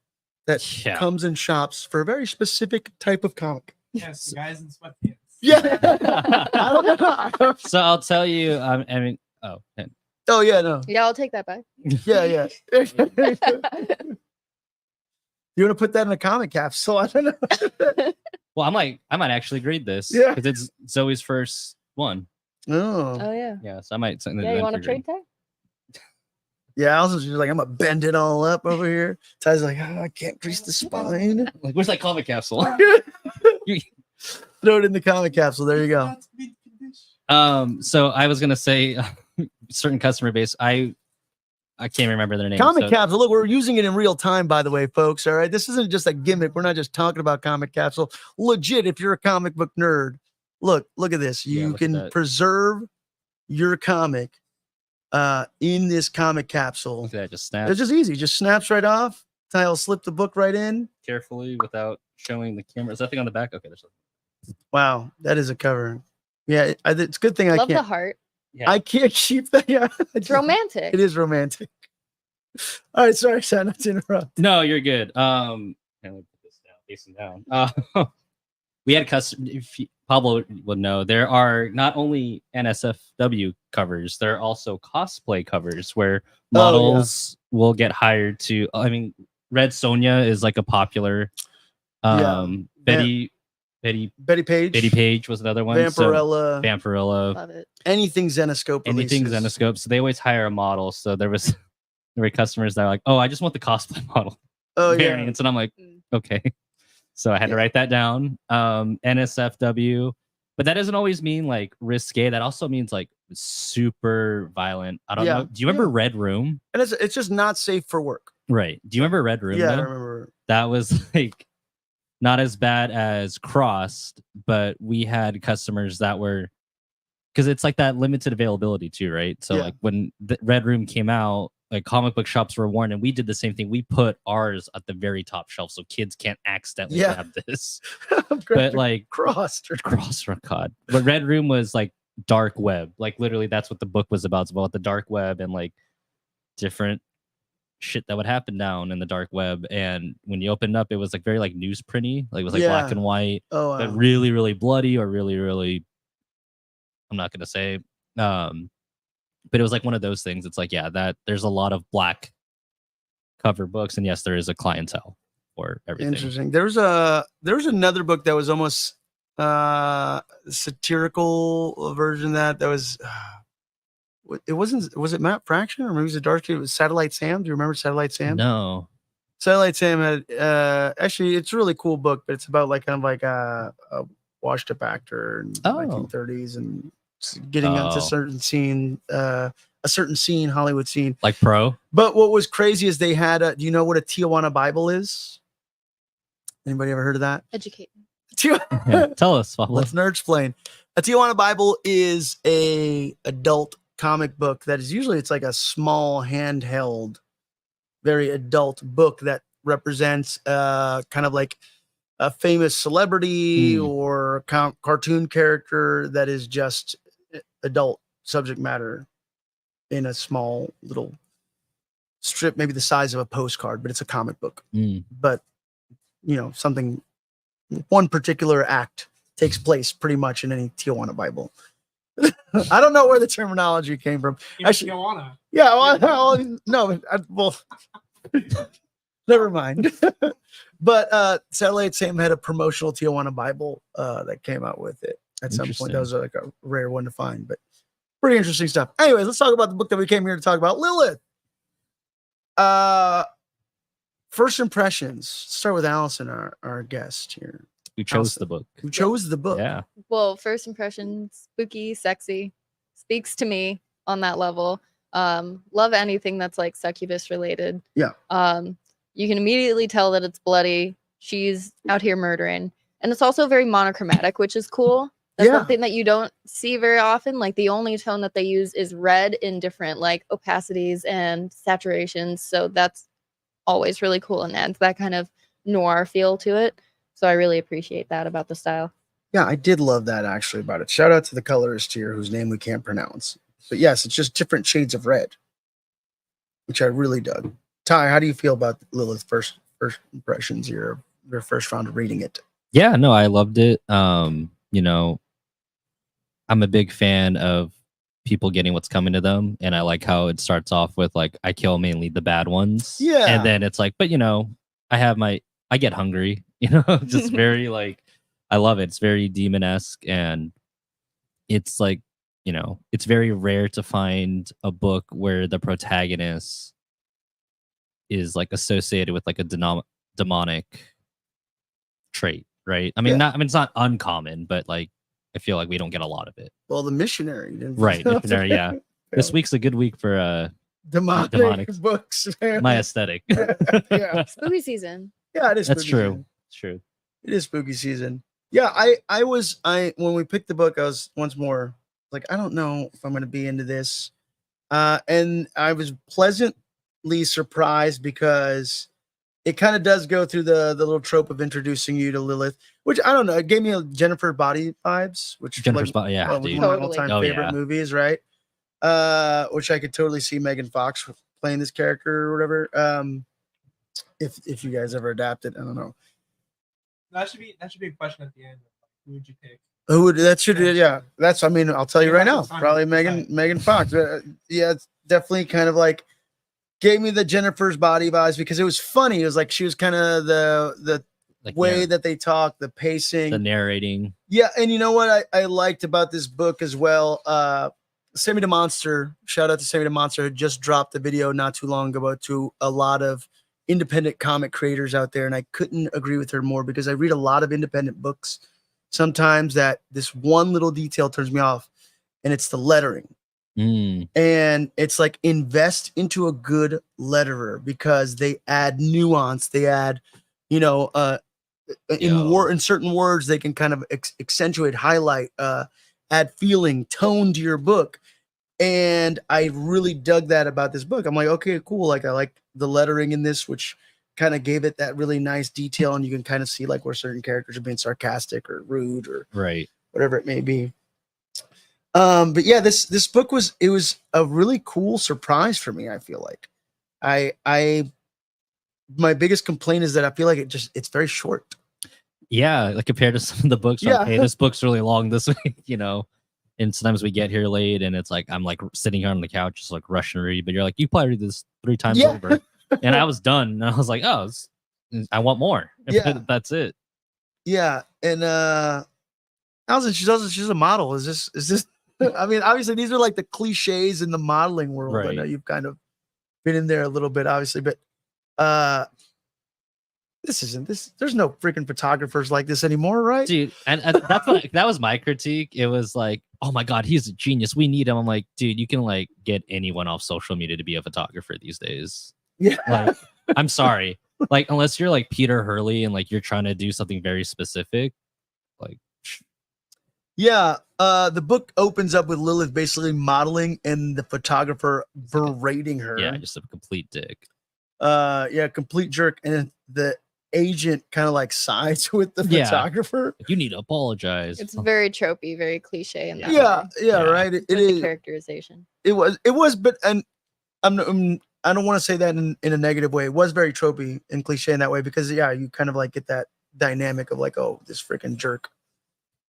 that Yeah. comes and shops for a very specific type of comic. Yes, guys in sweatpants. Yeah. I don't know. So I'll tell you. I mean, oh, and- Oh yeah, no. Yeah, I'll take that back. Yeah, yeah. You want to put that in a comic capsule? I don't know. well, I might actually grade this. Yeah. because it's Zoe's first one. Oh. Oh yeah. Yeah, so I might send it. Yeah, you want to trade tag? Yeah, Allison's just like, I'm gonna bend it all up over here. Ty's like, oh, I can't crease the spine. Like, where's that comic capsule? Throw it in the comic capsule. There you go. That's mint condition. So I was gonna say, certain customer base. I can't remember their name. Comic so- capsule. Look, we're using it in real time, by the way, folks. All right. This isn't just a gimmick. We're not just talking about comic capsule. Legit, if you're a comic book nerd, look at this. Yeah, You look at can that. preserve your comic in this comic capsule. Look at that, just snap It's just easy. Just snaps right off. Ty will slip the book right in. carefully without showing the camera. Is that thing on the back? Okay, there's. Wow, that is a cover. Yeah, it's a good thing I Love the can't. heart. Yeah. I can't keep that. Yeah, It's romantic. It is romantic. All right, sorry, Sam, not to interrupt. No, you're good. And let me put this down, facing down. We had custom. Pablo would know there are not only NSFW covers, there are also cosplay covers where Oh, yeah. models will get hired to. I mean, Red Sonja is like a popular. Yeah. Betty Betty Page. Page was another one. Vampirella. Vampirella. Love it. Anything Zenoscope. Anything releases. Zenoscope. So they always hire a model. So there were customers that are like, oh, I just want the cosplay model Oh yeah. variants, and I'm like, Mm. okay. So I had to write that down. NSFW, but that doesn't always mean like risque. That also means like super violent. I don't Yeah. know. Do you remember Red Room? And it's just not safe for work. Right. Do you remember Red Room? Yeah, I though? remember. That was like not as bad as Crossed, but we had customers that were because it's like that limited availability too, right? So Yeah. like when the Red Room came out, like comic book shops were warned, and we did the same thing. We put ours at the very top shelf so kids can't accidentally Yeah. grab this. But But like crossed. Cross God. But Red Room was like dark web. Like literally that's what the book was about. It's about the dark web and like different shit that would happen down in the dark web. And when you opened up, it was like very like newsprinty. Like it was like black Yeah. and white, Oh, but wow. really, really bloody or really, really I'm not gonna say. But it was like one of those things. It's like, yeah, that there's a lot of black cover books, and yes, there is a clientele for everything. Interesting. There was another book that was almost satirical version of that was it wasn't, was it Matt Fraction or maybe it was a dark Kid? It was Satellite Sam. Do you remember Satellite Sam? No. Satellite Sam had actually it's a really cool book, but it's about like kind of like a washed up actor in Oh. 1930s and getting onto Oh. a certain scene, Hollywood scene. Like Pro? But what was crazy is they had do you know what a Tijuana Bible is? Anybody ever heard of that? Educate me. Yeah. Tell us, Pablo. Let's nerd explain. A Tijuana Bible is a adult comic book that is usually it's like a small handheld, very adult book that represents kind of like a famous celebrity or cartoon character that is just adult subject matter in a small little strip, maybe the size of a postcard, but it's a comic book. Mm. But you know, something, one particular act takes place pretty much in any Tijuana Bible. I don't know where the terminology came from. I should- Tijuana. Yeah, no, well, never mind. But Satellite Sam had a promotional Tijuana Bible that came out with it at some point. That was like a rare one to find, but pretty interesting stuff. Anyways, let's talk about the book that we came here to talk about, Lilith. First impressions. Start with Allison, our guest here. Who chose the book? Who chose the book? Yeah. Well, first impression, spooky, sexy, speaks to me on that level. Love anything that's like succubus related. Yeah. You can immediately tell that it's bloody. She's out here murdering. And it's also very monochromatic, which is cool. That's Yeah. something that you don't see very often. Like the only tone that they use is red in different like opacities and saturations. So that's always really cool and adds that kind of noir feel to it. So I really appreciate that about the style. Yeah, I did love that actually about it. Shout out to the colorist here whose name we can't pronounce. But yes, it's just different shades of red, which I really dug. Ty, how do you feel about Lilith first impressions, your first round of reading it? Yeah, no, I loved it. You know, I'm a big fan of people getting what's coming to them, and I like how it starts off with like I kill mainly the bad ones. Yeah. And then it's like, but you know, I get hungry, you know, just very like I love it. It's very demon-esque, and it's like, you know, it's very rare to find a book where the protagonist is like associated with like a demonic trait, right? I mean, Yeah. it's not uncommon, but like I feel like we don't get a lot of it. Well, the missionary didn't. Right, missionary, yeah. This week's a good week for demonic demonic. books. my aesthetic. Yeah. Spooky season. Yeah, it is. That's spooky true. season. It's true. It is spooky season. Yeah, I when we picked the book, I was once more like, I don't know if I'm going to be into this, and I was pleasantly surprised because it kind of does go through the little trope of introducing you to Lilith, which I don't know. It gave me a Jennifer Body vibes, which Jennifer's like, Body, yeah, one of dude. my Totally. all-time Oh, favorite yeah. movies, right? Which I could totally see Megan Fox playing this character or whatever. If you guys ever adapted, I don't know. That should be a question at the end. Who would you pick? Who would that should yeah? That's I mean I'll tell you Yeah, right now, that's fine. probably That's Megan Fox. Yeah, it's definitely kind of like gave me the Jennifer's Body vibes because it was funny. It was like she was kind of the Like way yeah, that they talk, the pacing. the narrating. Yeah, and you know what I liked about this book as well. Sammy the Monster, shout out to Sammy the Monster, who just dropped a video not too long ago to a lot of independent comic creators out there, and I couldn't agree with her more because I read a lot of independent books sometimes that this one little detail turns me off, and it's the lettering. And it's like invest into a good letterer because they add nuance, they add, you know, in certain words they can kind of accentuate, highlight, add feeling, tone to your book. And I really dug that about this book. I'm like, okay, cool. Like I like the lettering in this, which kind of gave it that really nice detail, and you can kind of see like where certain characters are being sarcastic or rude or Right. whatever it may be. But yeah, this book was a really cool surprise for me. I feel like my biggest complaint is that I feel like it's very short. Yeah, like compared to some of the books, Yeah. like, hey, this book's really long this week, you know. And sometimes we get here late, and it's like I'm like sitting here on the couch, just like rushing to read. But you're like, you probably read this 3 times Yeah. over, and I was done, and I was like, oh, I want more. Yeah. That's it. Yeah, and Allison, she's a model. Is this? I mean, obviously these are like the cliches in the modeling world. I know Right. you've kind of been in there a little bit, obviously, but this isn't this. There's no freaking photographers like this anymore, right? Dude, and that's what that was my critique. It was like, oh my god, he's a genius, we need him. I'm like, dude, you can like get anyone off social media to be a photographer these days. Yeah. Like, I'm sorry, like unless you're like Peter Hurley and like you're trying to do something very specific, like Yeah. The book opens up with Lilith basically modeling and the photographer berating her. yeah, just a complete dick. Yeah, complete jerk. And the agent kind of like sides with the Yeah. photographer. Like, you need to apologize. It's very tropey, very cliche in that Yeah, way. yeah, Yeah. right. It With the is. characterization. It was, but and I don't want to say that in a negative way. It was very tropey and cliche in that way because yeah, you kind of like get that dynamic of like, oh, this freaking jerk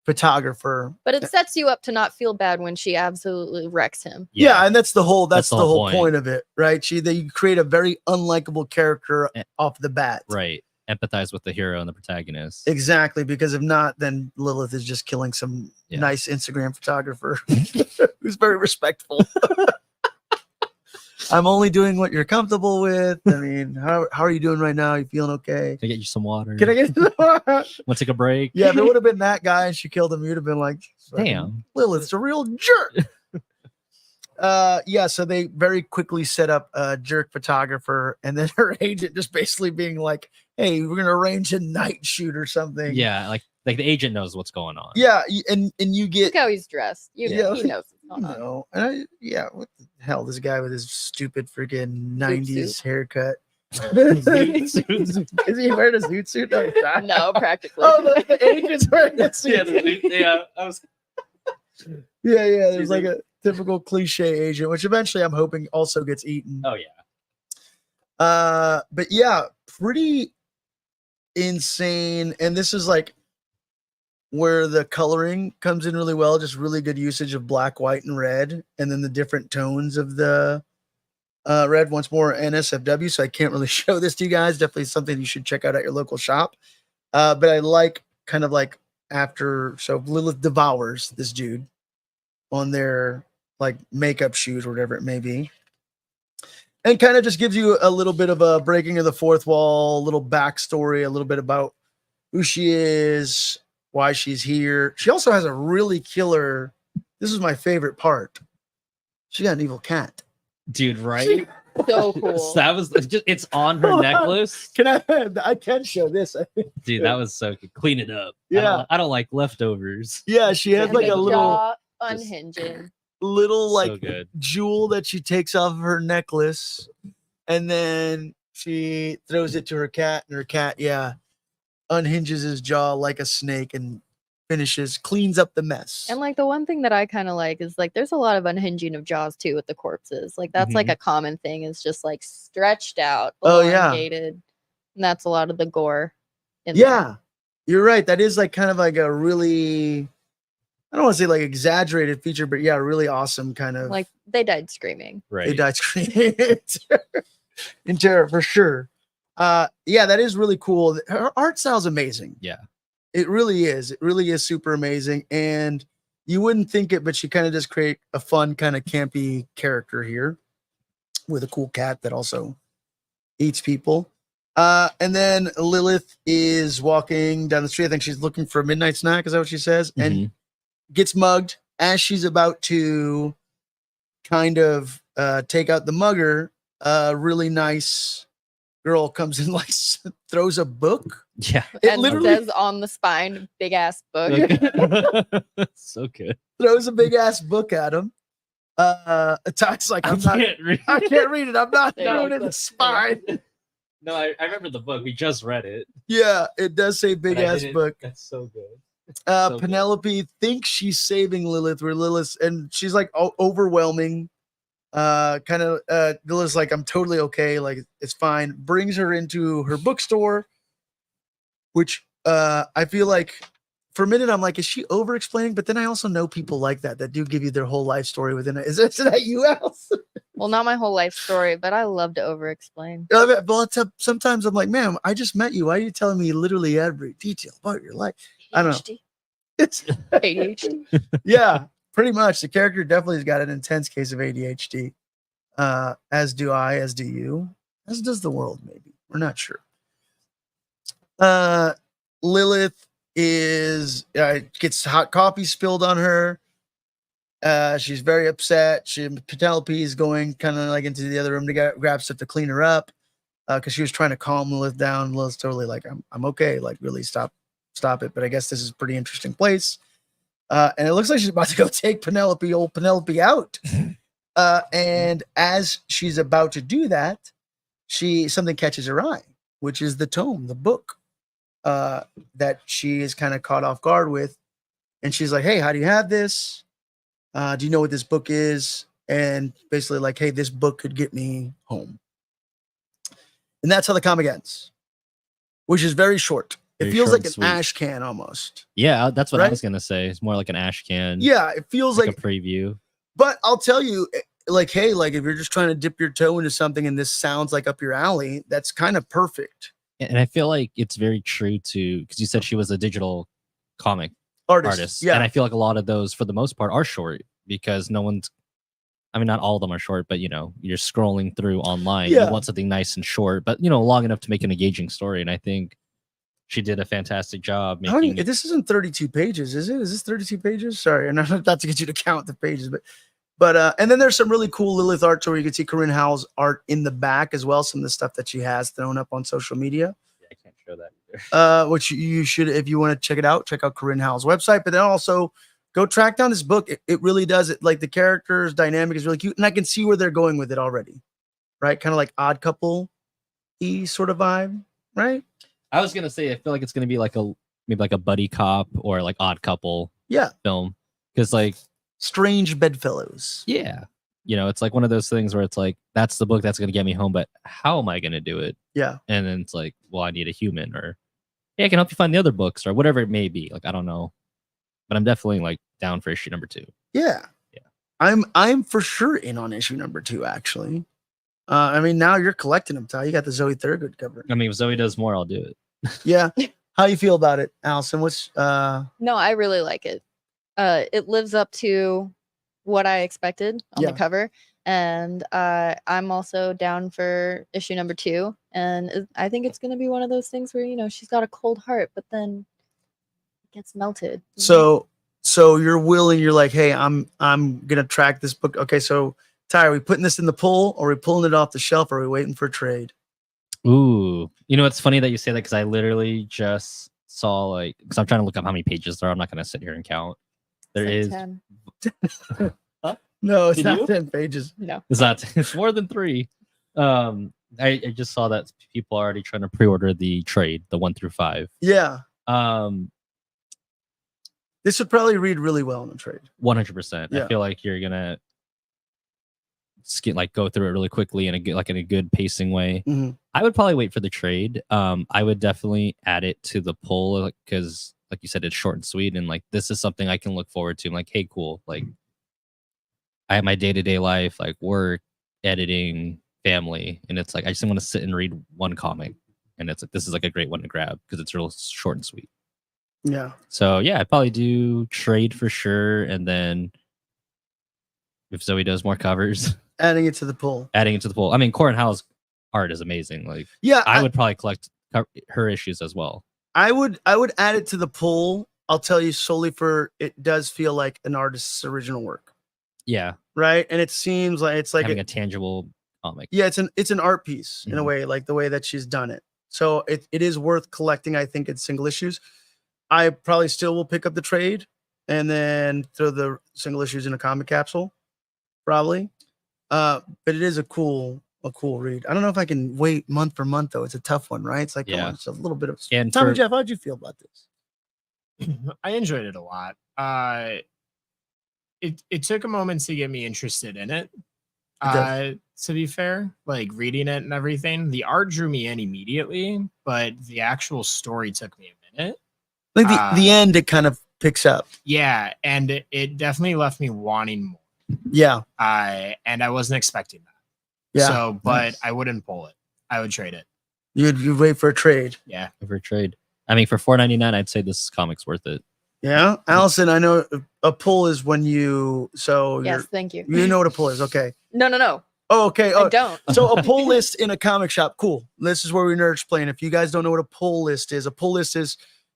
photographer. But it sets you up to not feel bad when she absolutely wrecks him. Yeah, and that's the whole That's the the whole whole point of it, right? They create a very unlikable character Eh, off the bat. Right. Empathize with the hero and the protagonist. Exactly, because if not, then Lilith is just killing some Yeah. nice Instagram photographer who's very respectful. I'm only doing what you're comfortable with. I mean, how are you doing right now? You feeling okay? Can I get you some water? Can I get Want to take a break? Yeah, if it would have been that guy and she killed him, you'd have been like, Damn. Lilith's a real jerk. Yeah, so they very quickly set up a jerk photographer, and then her agent just basically being like, hey, we're gonna arrange a night shoot or something. Yeah, like the agent knows what's going on. Yeah, and you get Look how he's dressed. Yeah. He knows what's going on. no, yeah, what the hell? This guy with his stupid freaking 90s suit. haircut. Zoot suit. Is he wearing a zoot suit? No, he's not. No, practically. Oh, the agent's wearing a suit. Yeah, Yeah, there's like a typical cliche agent, which eventually I'm hoping also gets eaten. Oh yeah. But yeah, pretty insane. And this is like where the coloring comes in really well, just really good usage of black, white, and red, and then the different tones of the red. Once more, NSFW, so I can't really show this to you guys. Definitely something you should check out at your local shop. But I like kind of like after, so Lilith devours this dude on their like makeup shoot or whatever it may be, and kind of just gives you a little bit of a breaking of the fourth wall, a little backstory, a little bit about who she is, why she's here. She also has a really killer, this is my favorite part, she got an evil cat. Dude, right? So cool. So that was just, it's on her Hold on. necklace. Can I can show this. Dude, that was so good. Clean it up. Yeah. I don't like leftovers. Yeah, she has And like the a little jaw unhinging. little So like good. jewel that she takes off of her necklace, and then she throws it to her cat, and her cat, yeah, unhinges his jaw like a snake and cleans up the mess. And like the one thing that I kind of like is like there's a lot of unhinging of jaws too with the corpses. Like that's like a common thing, is just like stretched out, Oh, yeah. elongated. And that's a lot of the gore. Yeah, you're right. That is like kind of like a really, I don't want to say like exaggerated feature, but yeah, really awesome kind of. Like they died screaming. Right. They died screaming in terror for sure. Yeah, that is really cool. Her art style's amazing. Yeah. It really is. It really is super amazing. And you wouldn't think it, but she kind of just create a fun kind of campy character here with a cool cat that also eats people. And then Lilith is walking down the street. I think she's looking for a midnight snack. Is that what she says? And gets mugged as she's about to kind of take out the mugger. Really nice girl comes in, like throws a book. Yeah. It And literally says on the spine, big ass book. So good. throws a big ass book at him. Ty's like, I can't read it. I'm not There throwing you it in the spine. No, I remember the book. We just read it. Yeah, it does say big but I ass didn't- book. That's so good. So good. Penelope thinks she's saving Lilith, where Lilith, and she's like overwhelming. Kind of Lilith's like, I'm totally okay, like it's fine. Brings her into her bookstore, which I feel like for a minute I'm like, is she over explaining? But then I also know people like that do give you their whole life story within it. Is that you, Alice? Well, not my whole life story, but I love to over explain. Well, sometimes I'm like, ma'am, I just met you. Why are you telling me literally every detail about your life? I don't know. It's ADHD. yeah, pretty much. The character definitely has got an intense case of ADHD. As do I, as do you, as does the world, maybe. We're not sure. Lilith gets hot coffee spilled on her. She's very upset. Penelope is going kind of like into the other room to grab stuff to clean her up. Because she was trying to calm Lilith down. Lilith's totally like, I'm okay. Like, really stop it. But I guess this is a pretty interesting place. And it looks like she's about to go take old Penelope out. And as she's about to do that, something catches her eye, which is the tome, the book, that she is kind of caught off guard with. And she's like, hey, how do you have this? Do you know what this book is? And basically like, hey, this book could get me home. And that's how the comic ends, which is very short. It Very feels short like and an sweet. ash can almost. Yeah, that's what I Right? was gonna say. It's more like an ash can. Yeah, it feels like like a preview. but I'll tell you, like, hey, like if you're just trying to dip your toe into something and this sounds like up your alley, that's kind of perfect. And I feel like it's very true to because you said she was a digital comic artist. Yeah. And I feel like a lot of those, for the most part, are short because no one's, I mean, not all of them are short, but you're scrolling through online. Yeah. You want something nice and short, but long enough to make an engaging story. And I think she did a fantastic job How many, making it. this isn't 32 pages, is it? Is this 32 pages? Sorry, and I'm not to get you to count the pages, but and then there's some really cool Lilith art where you can see Corin Howell's art in the back as well. Some of the stuff that she has thrown up on social media. I can't show that either. Which you should, if you want to check it out, check out Corin Howell's website. But then also go track down this book. It really does it. Like the characters dynamic is really cute, and I can see where they're going with it already. Right, kind of like Odd Couple-y sort of vibe. Right. I was gonna say I feel like it's gonna be like maybe like a buddy cop or like Odd Couple Yeah. film because like Strange Bedfellows. yeah, it's like one of those things where it's like that's the book that's gonna get me home, but how am I gonna do it? Yeah. And then it's like, well, I need a human, or hey, I can help you find the other books, or whatever it may be. Like I don't know, but I'm definitely like down for issue number 2. Yeah. Yeah. I'm for sure in on issue number 2. Actually. I mean, now you're collecting them, Ty. You got the Zoe Thurgood cover. I mean, if Zoe does more, I'll do it. Yeah. How you feel about it, Allison? What's No, I really like it. It lives up to what I expected on Yeah. the cover, and I'm also down for issue number 2. And I think it's gonna be one of those things where she's got a cold heart, but then it gets melted. so you're willing? You're like, hey, I'm gonna track this book. Okay, so Ty, are we putting this in the pull, or are we pulling it off the shelf, or are we waiting for a trade? Ooh, it's funny that you say that because I literally just saw because I'm trying to look up how many pages there are. I'm not gonna sit here and count. There It's is. like 10. No, it's Did not you? 10 pages. No. It's not. It's more than 3. I just saw that people are already trying to pre-order the trade, the 1 through 5. Yeah, Um, this would probably read really well in the trade. 100%. Yeah. I feel like you're gonna go through it really quickly in a good pacing way. Mhm. I would probably wait for the trade. I would definitely add it to the poll because, like you said, it's short and sweet, and this is something I can look forward to. I'm like, hey, cool. I have my day-to-day life, like work, editing, family, and it's I just want to sit and read one comic, and it's this is a great one to grab because it's real short and sweet. Yeah. So yeah, I'd probably do trade for sure, and then if Zoe does more covers, Adding it to the pull. adding it to the poll. I mean, Corin Howell's art is amazing. Yeah, I would probably collect her issues as well. I would add it to the pull. I'll tell you solely for it does feel like an artist's original work, Yeah, right? And it seems like it's like having a tangible comic. yeah, it's an art piece in a Mhm. way, like the way that she's done it. So it is worth collecting. I think it's single issues. I probably still will pick up the trade and then throw the single issues in a comic capsule, probably. But it is a cool read. I don't know if I can wait month for month though. It's a tough one, right? It's like come Yeah. on, it's a little bit of. And Tommy for- Jeff, how'd you feel about this? I enjoyed it a lot. It took a moment to get me interested in it. does. To be fair, reading it and everything, the art drew me in immediately, but the actual story took me a minute. Like the end, it kind of picks up. Yeah, and it definitely left me wanting more. Yeah, And I wasn't expecting that. yeah. So, but nice. I wouldn't pull it. I would trade it. You'd wait for a trade. Yeah. For trade. I mean, for $4.99, I'd say this comic's worth it. Yeah, Allison, I know a pull is when you Yes, thank you. you know what a pull is. Okay. No. Oh, okay. I Oh, don't. so a pull list in a comic shop, cool. This is where we nerds playing. If you guys don't know what a pull list is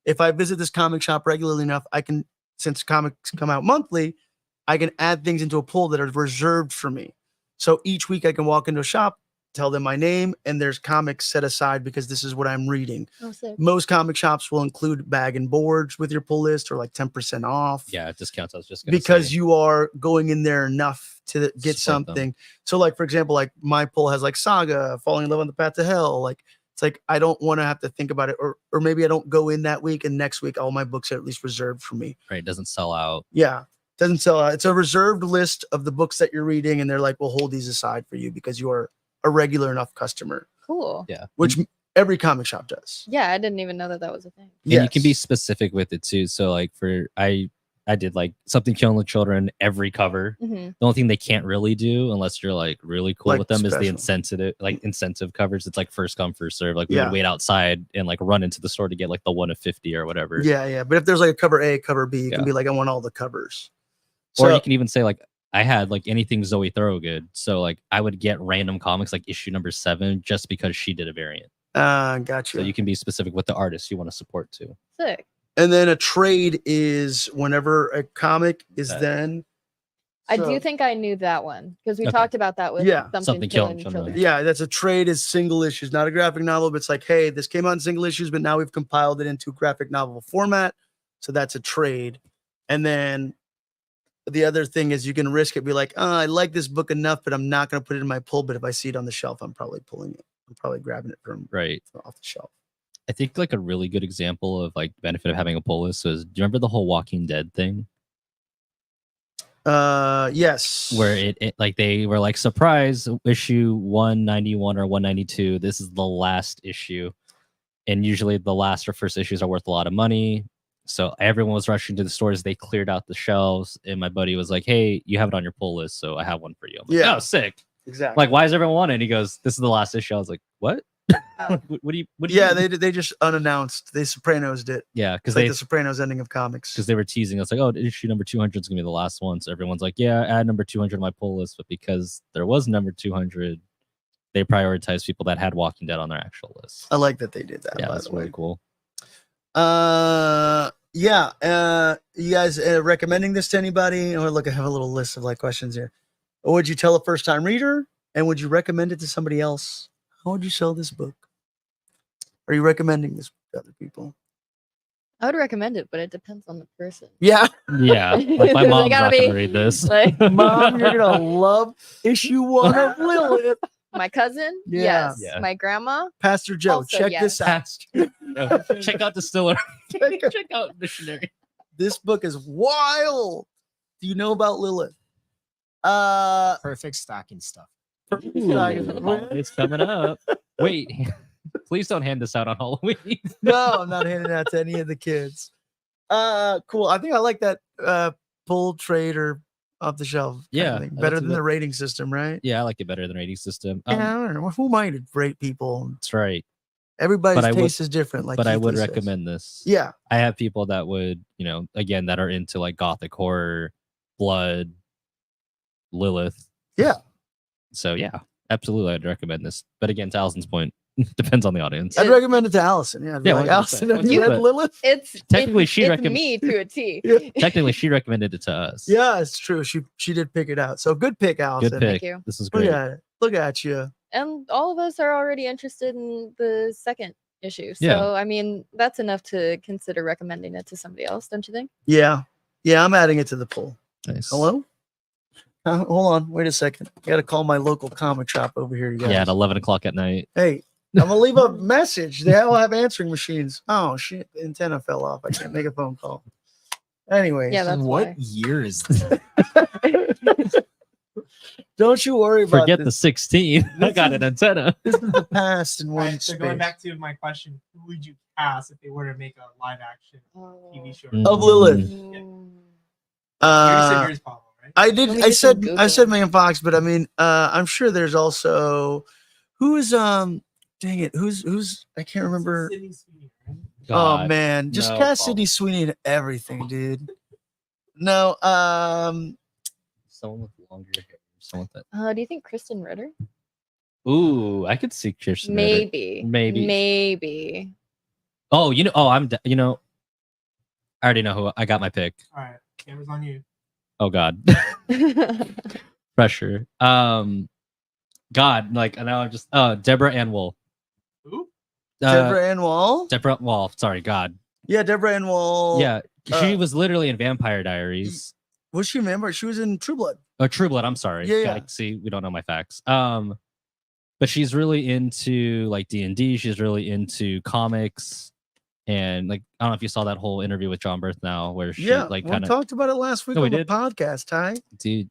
if I visit this comic shop regularly enough, I can, since comics come out monthly, I can add things into a pull that are reserved for me. So each week I can walk into a shop, tell them my name, and there's comics set aside because this is what I'm reading. Oh, sick. Most comic shops will include bag and boards with your pull list or 10% off. Yeah, discounts. I was just gonna Because say. you are going in there enough to get Support them. something. So for example, my pull has Saga, Falling in Love on the Path to Hell. It's I don't want to have to think about it, or maybe I don't go in that week and next week all my books are at least reserved for me. Right, it doesn't sell out. Yeah. Doesn't sell out. It's a reserved list of the books that you're reading, and they're we'll hold these aside for you because you are a regular enough customer. Cool. Yeah. Which Every comic shop does. Yeah, I didn't even know that was a thing. And you can be Yes. specific with it too. So like I did like Something Killing the Children every cover. Hmm. The only thing they can't really do unless you're like really cool Like with them is the special. incentive covers. It's like first come first serve. Like we Yeah. would wait outside and like run into the store to get like the 1 of 50 or whatever. Yeah. But if there's like a cover A, cover B, you Yeah. can be like, I want all the covers. Or So- you can even say like I had like anything Zoe Thorogood. So like I would get random comics like issue number 7 just because she did a variant. Gotcha. So you can be specific with the artist you want to support too. Sick. And then a trade is whenever a comic is That- then. I So- do think I knew that one because we Okay. talked about that with Yeah. something killing children. Yeah, that's a trade is single issues, not a graphic novel, but it's like, hey, this came out in single issues, but now we've compiled it into graphic novel format. So that's a trade. And then the other thing is you can risk it, be like, oh, I like this book enough, but I'm not going to put it in my pull. But if I see it on the shelf, I'm probably pulling it. I'm probably grabbing it from Right. off the shelf. I think like a really good example of like benefit of having a pull list was, do you remember the whole Walking Dead thing? Yes. Where it like they were like, surprise, issue 191 or 192. This is the last issue. And usually the last or first issues are worth a lot of money. So everyone was rushing to the stores. They cleared out the shelves. And my buddy was like, hey, you have it on your pull list. So I have one for you. I'm like, Yeah. oh, sick. Exactly. Like, why does everyone want it? And he goes, this is the last issue. I was like, what? what do you Yeah, mean? they just unannounced. They Sopranos did. Yeah, It's because like they the Sopranos ending of comics. because they were teasing us like, oh, issue number 200 is gonna be the last one. So everyone's like, yeah, add number 200 to my pull list. But because there was number 200, they prioritized people that had Walking Dead on their actual list. I like that they did that. Yeah, by that's the way. really cool. You guys recommending this to anybody? Oh, look, I have a little list of like questions here. Or would you tell a first time reader? And would you recommend it to somebody else? How would you sell this book? Are you recommending this to other people? I would recommend it, but it depends on the person. Yeah, Yeah, like my They mom's gotta not be, gonna read this. Like Mom, you're gonna love issue 1 of Lilith. my cousin, Yeah. yes. Yeah. My grandma, Pastor Joe, Also, check yes. this out. No, check out Distiller. Check out Missionary. This book is wild. Do you know about Lilith? Perfect stocking stuff. It's coming up. Wait, please don't hand this out on Halloween. No, I'm not handing it out to any of the kids. Cool. I think I like that pull trade or off the shelf. kind of Yeah, thing. that's Better a than bit- the rating system, right? Yeah, I like it better than rating system. Yeah, I don't know. Who might rate people? That's right. Everybody's I would- taste is different. Like But I Keith would says. recommend this. Yeah, I have people that would, again, that are into like gothic horror, blood, Lilith. Yeah. So yeah, absolutely, I'd recommend this. But again, to Allison's point, depends on the audience. I'd recommend it to Allison. Yeah, I'd be Yeah, like, 100%. Allison, have you You- read but- Lilith? it's Technically, it's, she it's recommend- me to a T. Yeah. Technically, she recommended it to us. Yeah, it's true. She did pick it out. So good pick, Allison. Good pick. you. This is Look great. at it. Look at you. And all of us are already interested in the second issue. So Yeah. I mean, that's enough to consider recommending it to somebody else, don't you think? Yeah, I'm adding it to the poll. Nice. Hello. Hold on. Wait a second. I got to call my local comic shop over here. You guys. Yeah, at 11 o'clock at night. Hey, I'm gonna leave a message. They all have answering machines. Oh shit, the antenna fell off. I can't make a phone call. Anyways, Yeah, that's what why. year is this? don't you worry about Forget the this. 16. I got an antenna. This is the past in All one right, so going space. back to my question, who would you cast if they were to make a live action Oh. TV show? Mm. Of Lilith. Mm. You already said yours, Pablo, right? I Let did. me I do some said. I said Googling. Megan Fox, but I mean, I'm sure there's also who's Dang it, who's I can't remember. Sydney Sweeney, right? God. Oh man, just no, cast Paul. Sydney Sweeney in everything, dude. No, Someone with longer hair. Someone with Do you think Kristen Ritter? that. Ooh, I could see Kirsten. Ritter. Maybe. Maybe. Maybe. Oh, I already know who I got my pick. All right, camera's on you. Oh God. Pressure. God, like now I'm just Deborah Ann Wool. Who? Deborah Ann Wall. Deborah Wall. Sorry, God. Yeah, Deborah Ann Wall. Yeah. She uh, was literally in Vampire Diaries. Was she remember? She was in True Blood. Oh, True Blood. I'm sorry. Yeah, yeah. Like, see, we don't know my facts. But she's really into like D&D. She's really into comics, and like I don't know if you saw that whole interview with John Berthnow where she Yeah, like we kind of talked about it last week No, we on the did. podcast, Ty. dude.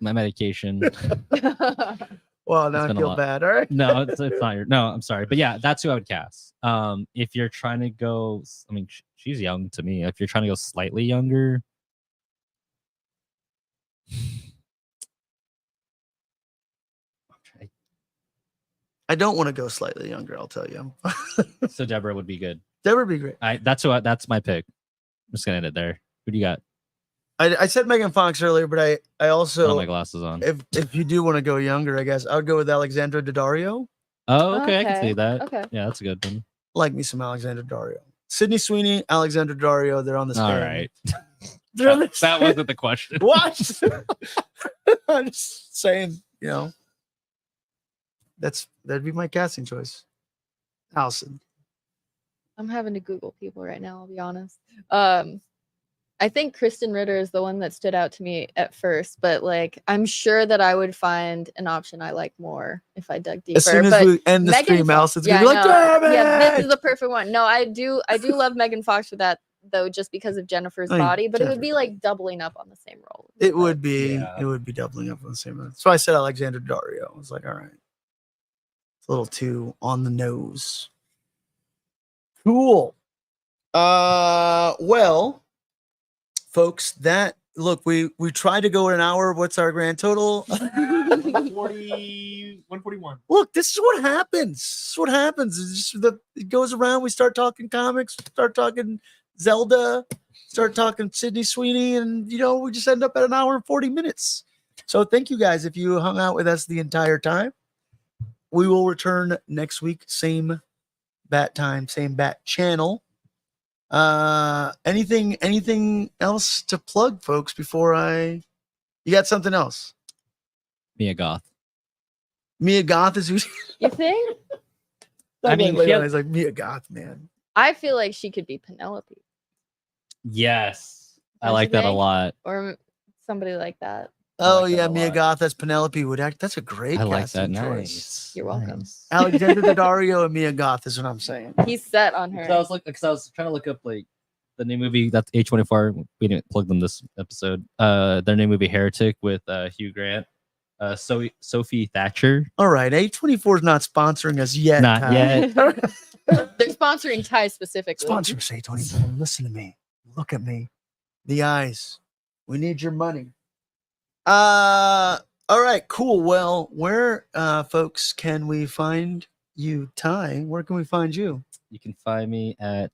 My medication. Well, now It's I been a feel lot. bad. All right. No, it's not your. No, I'm sorry, but yeah, that's who I would cast. If you're trying to go, I mean, she's young to me. If you're trying to go slightly younger, I don't want to go slightly younger. I'll tell you. so Deborah would be good. That would be great. That's my pick. I'm just gonna end it there. Who do you got? I said Megan Fox earlier, but I Put all also my glasses on. if you do want to go younger, I guess I would go with Alexandra Daddario. Oh, okay, I can see that. Okay. Yeah, that's a good one. Like me some Alexandra Daddario. Sydney Sweeney, Alexandra Daddario. They're on the All stand. right. They're on the That wasn't the question. What? I'm just saying, that'd be my casting choice. Allison. I'm having to Google people right now, I'll be honest. I think Kristen Ritter is the one that stood out to me at first, but like I'm sure that I would find an option I like more if I dug deeper. As soon as but we end the Megan stream, Fo- Allison's yeah, gonna be like, no, damn it! yeah, this is the perfect one. No, I do love Megan Fox for that though, just because of Jennifer's I mean, body, but it would Jennifer. be like doubling up on the same role. It would be. Yeah. It would be doubling up on the same one. So I said Alexandra Daddario. I was like, all right. It's a little too on the nose. Cool. Well, folks, we tried to go an hour. What's our grand total? 141. Look, this is what happens. This is what happens. It's just it goes around. We start talking comics, start talking Zelda, start talking Sydney Sweeney, and we just end up at an hour and 40 minutes. So thank you guys if you hung out with us the entire time. We will return next week, same bat time, same bat channel. Anything else to plug, folks, before you got something else? Mia Goth. Mia Goth is who You think? I mean, later she on, has- he's like Mia Goth, man. I feel like she could be Penelope Yes, I Don't like you that a think? or or somebody like that. Oh like that yeah, a Mia lot. Goth as Penelope would act. That's a great I like that. casting choice. Nice. You're welcome. Nice. Alexandra Daddario and Mia Goth is what I'm saying. He's set on her. Because I was trying to look up like the new movie that's A24. We didn't plug them this episode. Their new movie Heretic with Hugh Grant, Sophie Thatcher. All right, A24 is not sponsoring us yet. Not Ty. yet. They're sponsoring Ty specifically. Sponsor us, A24. Listen to me. Look at me. The eyes. We need your money. All right, cool. Well, where folks can we find you, Ty? Where can we find you? You can find me at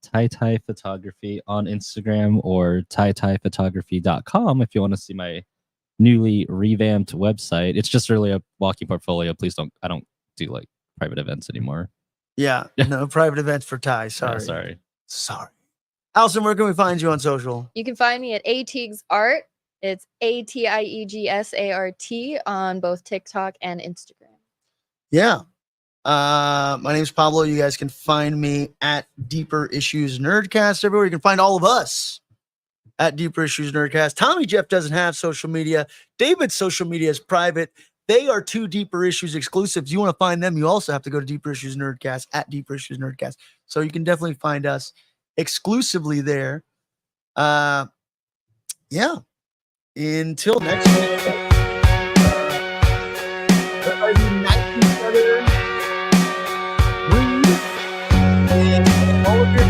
Tai Photography on Instagram or taiphotography.com if you want to see my newly revamped website. It's just really a walking portfolio. I don't do like private events anymore. Yeah, no private events for Ty. Yeah, Sorry. Allison, where can we find you on social? You can find me at Atiegs Art. It's ATIEGSART on both TikTok and Instagram. Yeah. My name's Pablo. You guys can find me at Deeper Issues Nerdcast everywhere. You can find all of us at Deeper Issues Nerdcast. Tommy Jeff doesn't have social media. David's social media is private. They are two Deeper Issues exclusives. You want to find them, you also have to go to Deeper Issues Nerdcast at Deeper Issues Nerdcast. So you can definitely find us exclusively there. Yeah. Until next week. Everybody be nice to each other. Breathe. And all of your